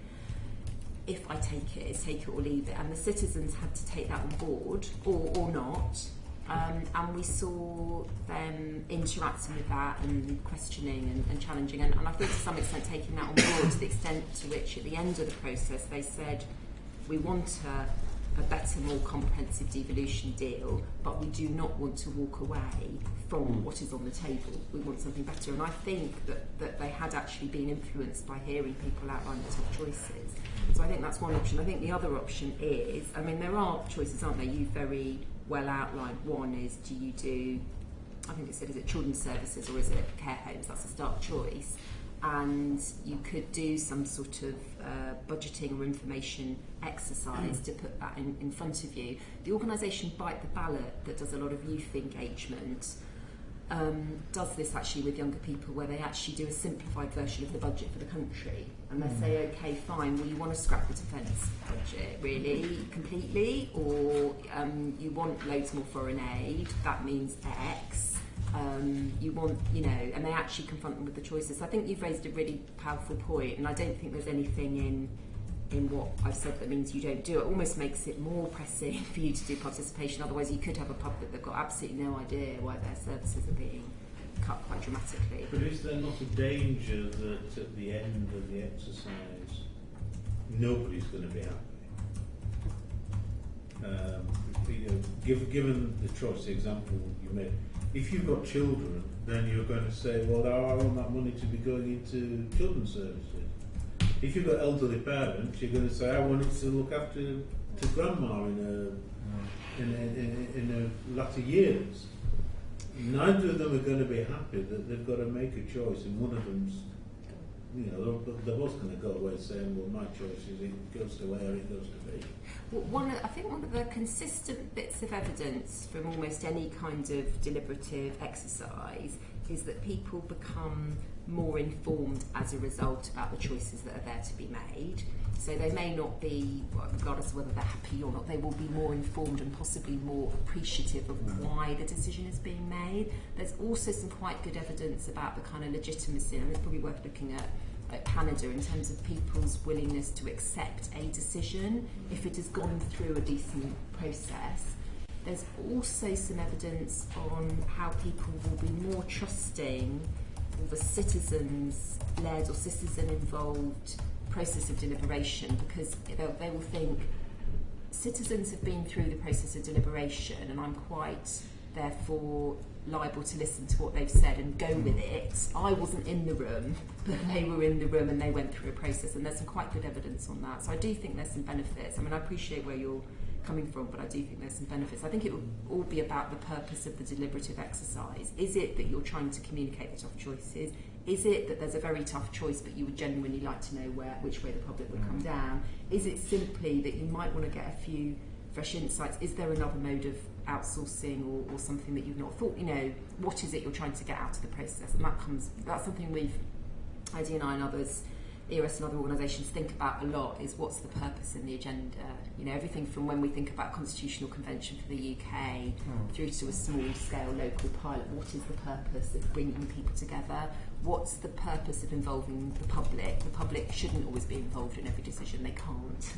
If I take it or leave it. And the citizens had to take that on board, or not. And we saw them interacting with that and questioning and challenging, and I think to some extent taking that on board, to the extent to which at the end of the process they said, we want a better, more comprehensive devolution deal, but we do not want to walk away from what is on the table. We want something better. And I think that they had actually been influenced by hearing people outline the tough choices. So I think that's one option. I think the other option is, I mean, there are choices, aren't there? You very well outlined. One is, do you do, I think it said, is it children's services or is it care homes? That's a stark choice. And you could do some sort of budgeting or information exercise to put that in front of you. The organisation Bite the Ballot, that does a lot of youth engagement, does this actually with younger people, where they actually do a simplified version of the budget for the country, and they say, okay, fine, well, you want to scrap the defence budget really completely, or you want loads more foreign aid, that means X. You want, and they actually confront them with the choices. So I think you've raised a really powerful point, and I don't think there's anything in what I've said that means you don't do it. It almost makes it more pressing for you to do participation. Otherwise you could have a public that've got absolutely no idea why their services are being cut quite dramatically. But is there not a danger that at the end of the exercise nobody's going to be happy? Given the choice, the example you made, if you've got children, then you're going to say, well, I want that money to be going into children's services. If you've got elderly parents, you're going to say, I want it to look after to grandma in her latter years. Neither of them are going to be happy that they've got to make a choice, and one of them's, they're both going to go away saying, well, my choice is it goes to where it goes to be. Well, I think one of the consistent bits of evidence from almost any kind of deliberative exercise is that people become more informed as a result about the choices that are there to be made. So they may not be, regardless of whether they're happy or not, they will be more informed and possibly more appreciative of why the decision is being made. There's also some quite good evidence about the kind of legitimacy, and it's probably worth looking at Canada in terms of people's willingness to accept a decision if it has gone through a decent process. There's also some evidence on how people will be more trusting of a citizens-led or citizen-involved process of deliberation, because they will think citizens have been through the process of deliberation and I'm quite therefore liable to listen to what they've said and go with it. I wasn't in the room, but they were in the room and they went through a process, and there's some quite good evidence on that. So I do think there's some benefits. I mean, I appreciate where you're coming from, but I do think there's some benefits. I think it will all be about the purpose of the deliberative exercise. Is it that you're trying to communicate the tough choices? Is it that there's a very tough choice but you would genuinely like to know which way the public would come down? Is it simply that you might want to get a few fresh insights? Is there another mode of outsourcing or something that you've not thought, what is it you're trying to get out of the process? And that's something ID and I and others, ERS and other organisations think about a lot, is what's the purpose in the agenda. Everything from when we think about constitutional convention for the UK through to a small scale local pilot. What is the purpose of bringing people together? What's the purpose of involving the public? The public shouldn't always be involved in every decision, they can't.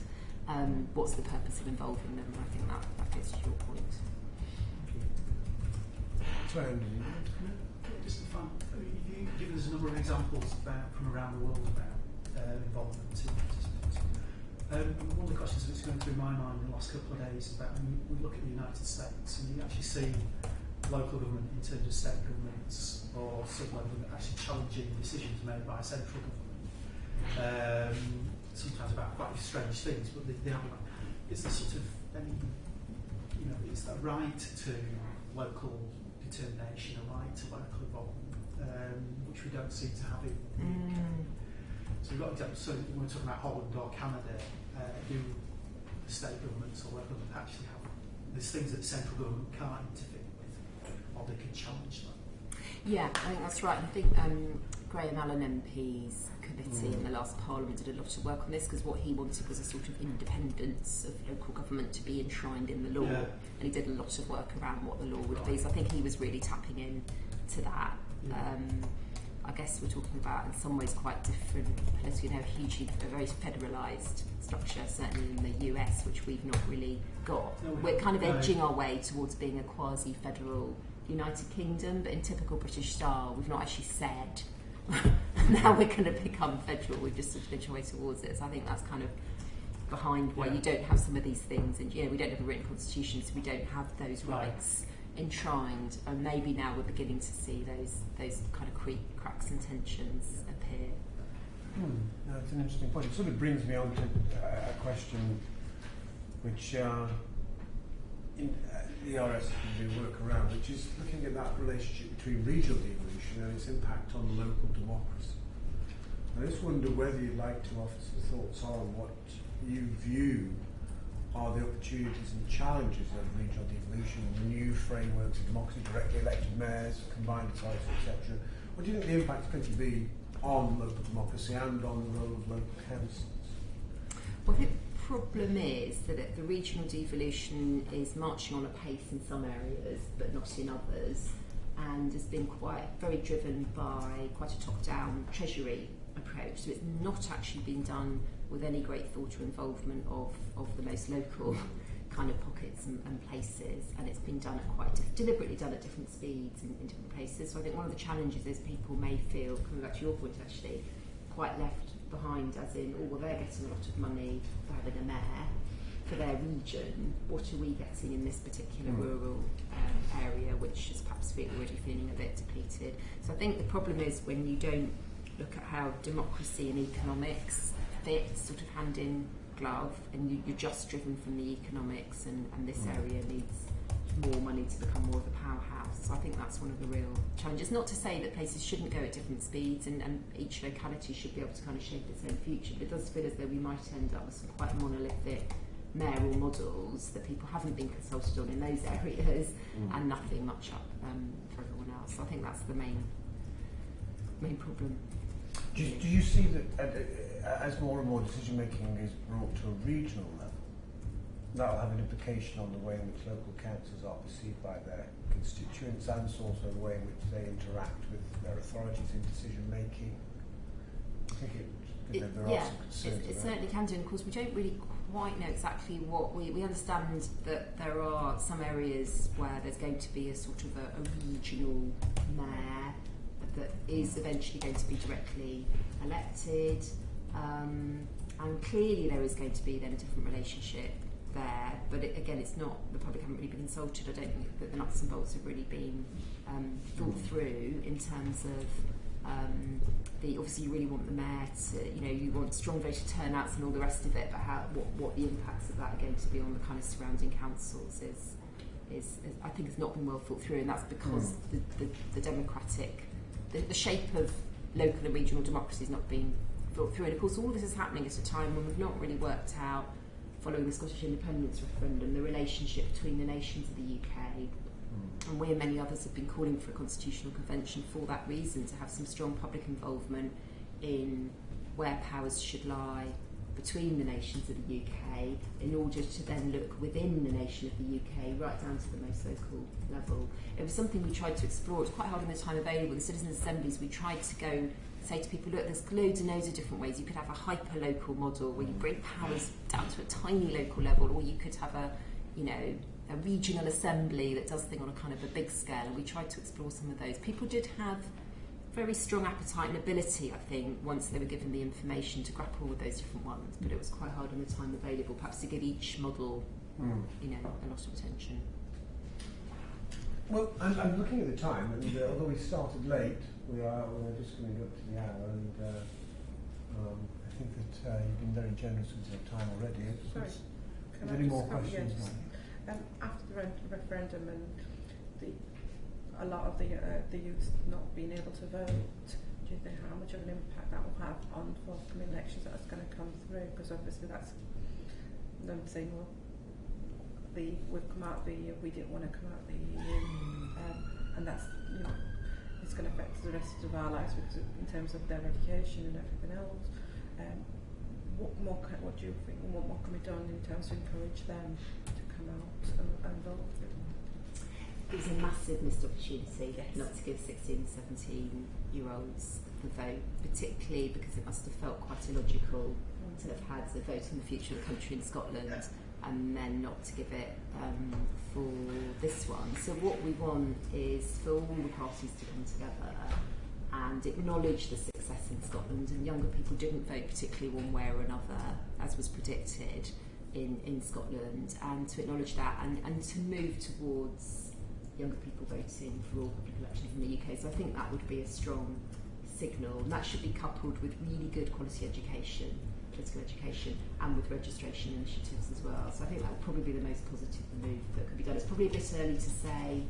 What's the purpose of involving them? I think that gets to your point. Just to find, you've given us a number of examples from around the world about involvement in participants. One of the questions that's going through my mind in the last couple of days is about when we look at the United States and you actually see local government in terms of state governments or sub-local government actually challenging decisions made by central government. Sometimes about quite strange things, but they haven't. Is there sort of any, is that right to local determination, a right to local involvement, which we don't seem to have in So we've got examples. So when we're talking about Holland or Canada, do the state governments or local government actually have there's things that the central government can't interfere with, or they can challenge them? Yeah, I think that's right. I think Graham Allen MP's committee in the last Parliament did a lot of work on this, because what he wanted was a sort of independence of local government to be enshrined in the law, and he did a lot of work around what the law would be. So I think he was really tapping in to that. I guess we're talking about, in some ways, quite different politically, a very federalised structure, certainly in the US, which we've not really got. We're kind of edging our way towards being a quasi-federal United Kingdom, but in typical British style, we've not actually said now we're going to become federal. We've just sort of edged our way towards it. So I think that's kind of behind why you don't have some of these things, and we don't have a written constitution, so we don't have those rights enshrined, and maybe now we're beginning to see those kind of cracks and tensions appear. That's an interesting point. It sort of brings me on to a question which in the ERS can do work around, which is looking at that relationship between regional devolution and its impact on local democracy. I just wonder whether you'd like to offer some thoughts on what you view are the opportunities and challenges of regional devolution, new frameworks of democracy, directly elected mayors, combined authorities, etc. What do you think the impact is going to be on local democracy and on the role of local councils? Well, I think the problem is that the regional devolution is marching on a pace in some areas, but not in others, and has been very driven by quite a top-down treasury approach. So it's not actually been done with any great thought or involvement of the most local kind of pockets and places, and it's been done at quite deliberately done at different speeds in different places. So I think one of the challenges is people may feel, coming back to your point actually, quite left behind, as in, well, they're getting a lot of money for having a mayor for their region. What are we getting in this particular rural area, which is perhaps already feeling a bit depleted? So I think the problem is when you don't look at how democracy and economics fit sort of hand in glove, and you're just driven from the economics, and this area needs more money to become more of a powerhouse. So I think that's one of the real challenges. Not to say that places shouldn't go at different speeds, and each locality should be able to kind of shape its own future, but it does feel as though we might end up with some quite monolithic mayoral models that people haven't been consulted on in those areas, and nothing much up for everyone else. So I think that's the main problem. Do you see that as more and more decision making is brought to a regional level, that'll have an implication on the way in which local councils are perceived by their constituents, and also the way in which they interact with their authorities in decision making? I think there are some concerns. It certainly can do, and of course we don't really quite know exactly what we understand that there are some areas where there's going to be a sort of a regional mayor that is eventually going to be directly elected, and clearly there is going to be then a different relationship there, but again, it's not, the public haven't really been consulted. I don't think that the nuts and bolts have really been thought through in terms of obviously you really want the mayor to, you want strong voter turnouts and all the rest of it, but what the impacts of that are going to be on the kind of surrounding councils is I think has not been well thought through, and that's because the democratic, the shape of local and regional democracy has not been thought through. And of course all this is happening at a time when we've not really worked out following the Scottish independence referendum, the relationship between the nations of the UK. And we and many others have been calling for a constitutional convention for that reason, to have some strong public involvement in where powers should lie between the nations of the UK, in order to then look within the nation of the UK right down to the most local level. It was something we tried to explore. It's quite hard in the time available. The citizens' assemblies, we tried to go say to people, look, there's loads and loads of different ways. You could have a hyper-local model where you bring powers down to a tiny local level, or you could have a regional assembly that does things on a kind of a big scale, and we tried to explore some of those. People did have very strong appetite and ability, I think, once they were given the information to grapple with those different ones, but it was quite hard in the time available, perhaps to give each model, a lot of attention. Well, I'm looking at the time, and although we started late, we're just going to go up to the hour, and I think that you've been very generous with your time already. Sorry, Is can there I any just more come- questions? yeah, just, after the referendum and a lot of the youth not being able to vote, do you think how much of an impact that will have on forthcoming elections that's going to come through? Because obviously that's them saying, well, we've come out of the EU, we didn't want to come out of the EU, and that's, it's going to affect the rest of our lives because in terms of their education and everything else. What do you think? What more can be done in terms of encourage them to come out and vote? It was a massive missed opportunity Yes. not to give 16, 17-year-olds the vote, particularly because it must have felt quite illogical to have had a vote on the future of the country in Scotland and then not to give it for this one. So what we want is for all the parties to come together and acknowledge the success in Scotland, and younger people didn't vote particularly one way or another, as was predicted in Scotland, and to acknowledge that and to move towards younger people voting for all public elections in the UK. So I think that would be a strong signal, and that should be coupled with really good quality education, political education, and with registration initiatives as well. So I think that would probably be the most positive move that could be done. It's probably a bit early to say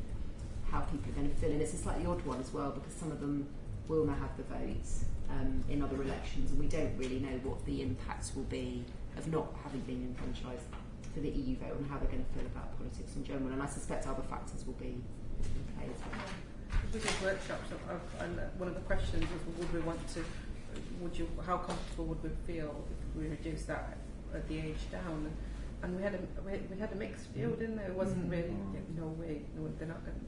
how people are going to feel, and it's a slightly odd one as well, because some of them will now have the votes in other elections, and we don't really know what the impact will be of not having been enfranchised for the EU vote, and how they're going to feel about politics in general. And I suspect other factors will be in play as well. We did workshops, and one of the questions was, how comfortable would we feel if we reduced that at the age down? And we had a mixed view, didn't there? It wasn't really no, they're not going,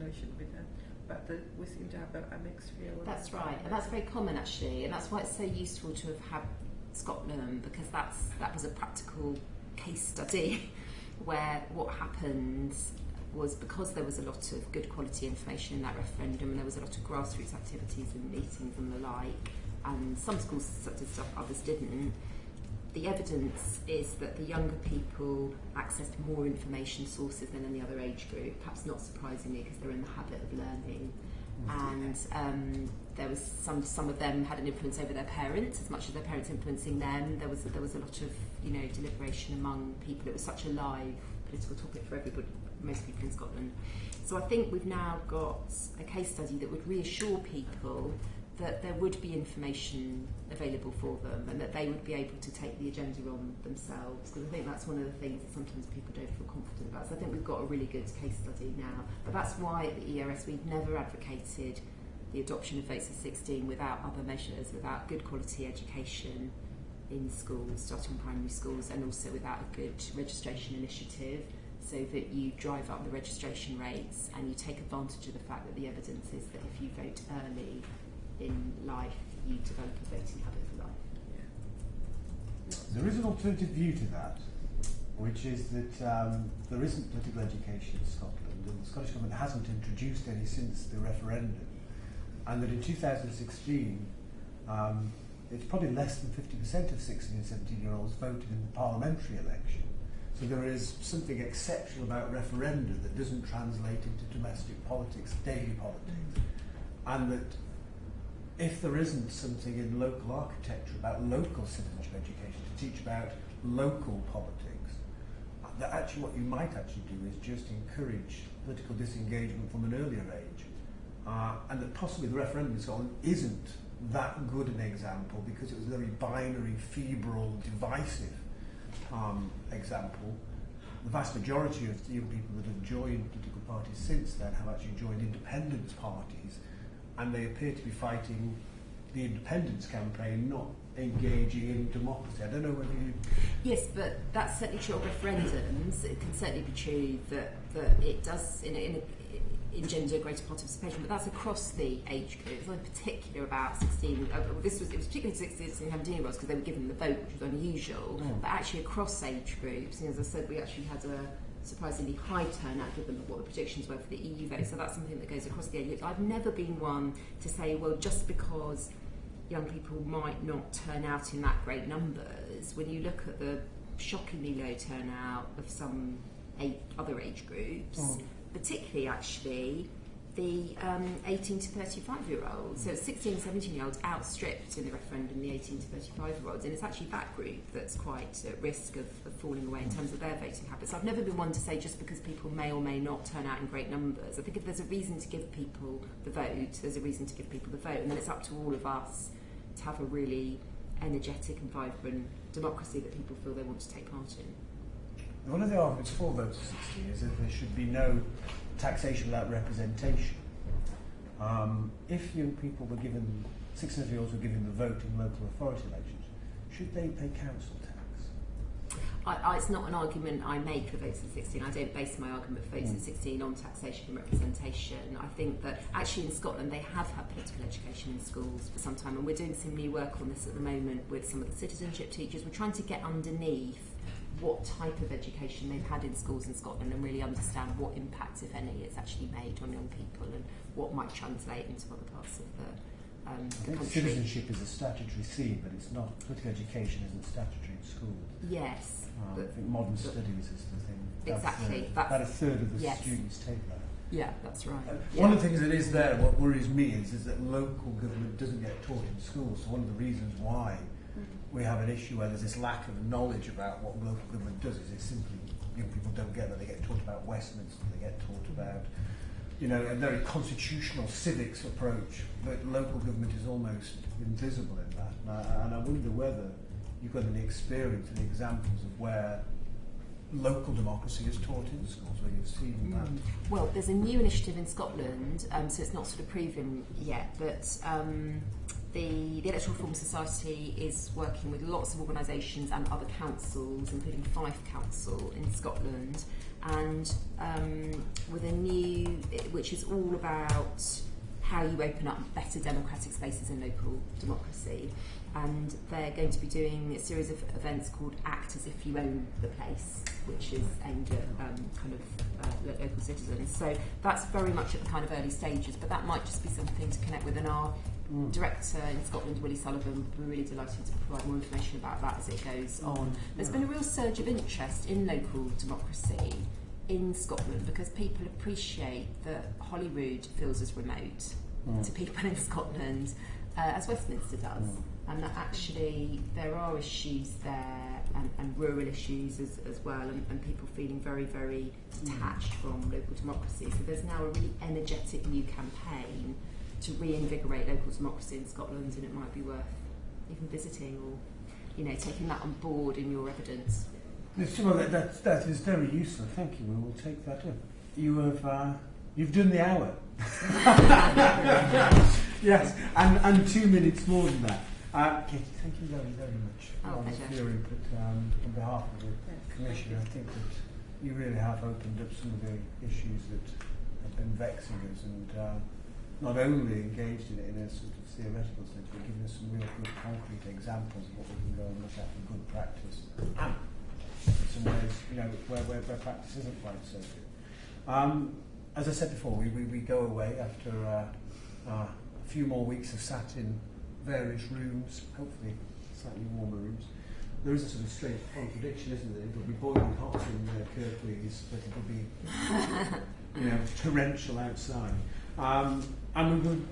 it shouldn't be done. But we seem to have a mixed view. That's right, and that's very common actually, and that's why it's so useful to have had Scotland, because that was a practical case study where what happened was, because there was a lot of good quality information in that referendum, and there was a lot of grassroots activities and meetings and the like, and some schools such as stuff, others didn't. The evidence is that the younger people accessed more information sources than any other age group, perhaps not surprisingly because they're in the habit of learning. And there was some of them had an influence over their parents as much as their parents influencing them. There was a lot of deliberation among people. It was such a live political topic for everybody, most people in Scotland. So I think we've now got a case study that would reassure people that there would be information available for them, and that they would be able to take the agenda on themselves, because I think that's one of the things that sometimes people don't feel confident about. So I think we've got a really good case study now, but that's why at the ERS we've never advocated the adoption of votes at 16 without other measures, without good quality education in schools, starting primary schools, and also without a good registration initiative, so that you drive up the registration rates and you take advantage of the fact that the evidence is that if you vote early in life, you develop a voting habit for life. There is an alternative view to that, which is that there isn't political education in Scotland, and the Scottish Government hasn't introduced any since the referendum, and that in 2016 it's probably less than 50% of 16 and 17-year-olds voted in the parliamentary election. So there is something exceptional about referenda that doesn't translate into domestic politics, daily politics, and that if there isn't something in local architecture about local citizenship education to teach about local politics, that actually what you might actually do is just encourage political disengagement from an earlier age, and that possibly the referendum in Scotland isn't that good an example because it was very binary, febrile, divisive. example, the vast majority of the young people that have joined political parties since then have actually joined independence parties, and they appear to be fighting the independence campaign, not engaging in democracy. I don't know whether you... Yes, but that's certainly true of referendums. It can certainly be true that it does engender greater participation, but that's across the age group. It's not in particular about 16. It was particularly 16 and 17-year-olds because they were given the vote, which was unusual. But actually across age groups, and as I said, we actually had a surprisingly high turnout given what the predictions were for the EU vote. So that's something that goes across the age groups. I've never been one to say, well, just because young people might not turn out in that great numbers, when you look at the shockingly low turnout of some other age groups, particularly actually the 18 to 35-year-olds. So 16 and 17-year-olds outstripped in the referendum the 18 to 35-year-olds, and it's actually that group that's quite at risk of falling away in terms of their voting habits. I've never been one to say just because people may or may not turn out in great numbers. I think if there's a reason to give people the vote, there's a reason to give people the vote, and then it's up to all of us to have a really energetic and vibrant democracy that people feel they want to take part in. One of the arguments for vote to 60 is that there should be no taxation without representation. If young people were given, 16-year-olds were given the vote in local authority elections, should they pay council tax? It's not an argument I make for votes at 16. I don't base my argument for votes at 16 on taxation and representation. I think that actually in Scotland they have had political education in schools for some time, and we're doing some new work on this at the moment with some of the citizenship teachers. We're trying to get underneath what type of education they've had in schools in Scotland and really understand what impact, if any, it's actually made on young people and what might translate into other parts of the country. Citizenship is a statutory theme, but it's not. Political education isn't statutory in schools. Yes. I think modern studies is the thing. Exactly. About a third of the yes. students take that. Yeah, that's right. One of the things that is there, what worries me is that local government doesn't get taught in schools. So one of the reasons why we have an issue where there's this lack of knowledge about what local government does is it's simply young people don't get that. They get taught about Westminster, they get taught about, a very constitutional civics approach, but local government is almost invisible in that. And I wonder whether you've got any experience and examples of where local democracy is taught in schools, where you've seen that. Well, there's a new initiative in Scotland, so it's not sort of proven yet, but the Electoral Reform Society is working with lots of organisations and other councils, including Fife Council in Scotland, and with a new, which is all about how you open up better democratic spaces in local democracy. And they're going to be doing a series of events called Act as If You Own the Place, which is aimed at local citizens. So that's very much at the kind of early stages, but that might just be something to connect with. And our director in Scotland, Willie Sullivan, will be really delighted to provide more information about that as it goes on. There's been a real surge of interest in local democracy in Scotland because people appreciate that Holyrood feels as remote to people in Scotland as Westminster does. And that actually there are issues there and rural issues as well, and people feeling very, very detached from local democracy. So there's now a really energetic new campaign to reinvigorate local democracy in Scotland, and it might be worth even visiting or taking that on board in your evidence. Well, that is very useful. Thank you. We will take that up. You've done the hour. Yes, and 2 minutes more than that. Katie, thank you very, very much for your input on behalf of the Commission. I think that you really have opened up some of the issues that have been vexing us, and not only engaged in it in a sort of theoretical sense, but given us some real good concrete examples of what we can go and look at for good practice, and in some ways, where practice isn't quite so good. As I said before, we go away after a few more weeks of sat in various rooms, hopefully slightly warmer rooms. There is a sort of strange contradiction, isn't there? It'll be boiling hot in Kirklees, but it'll be torrential outside. And we would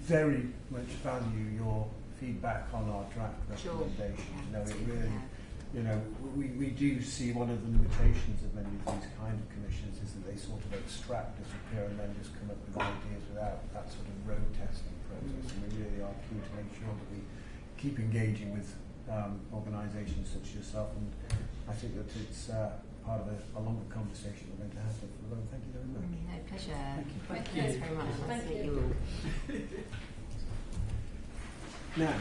very much value your feedback on our draft recommendations. It really, we do see one of the limitations of many of these kind of commissions is that they sort of extract, disappear, and then just come up with ideas without that sort of road testing process. And we really are keen to make sure that we keep engaging with organisations such as yourself and I think that it's part of a longer conversation we're going to have. But thank you very much. No, pleasure. Thank you. Thanks very much. Nice Thank to meet you. you all. Now,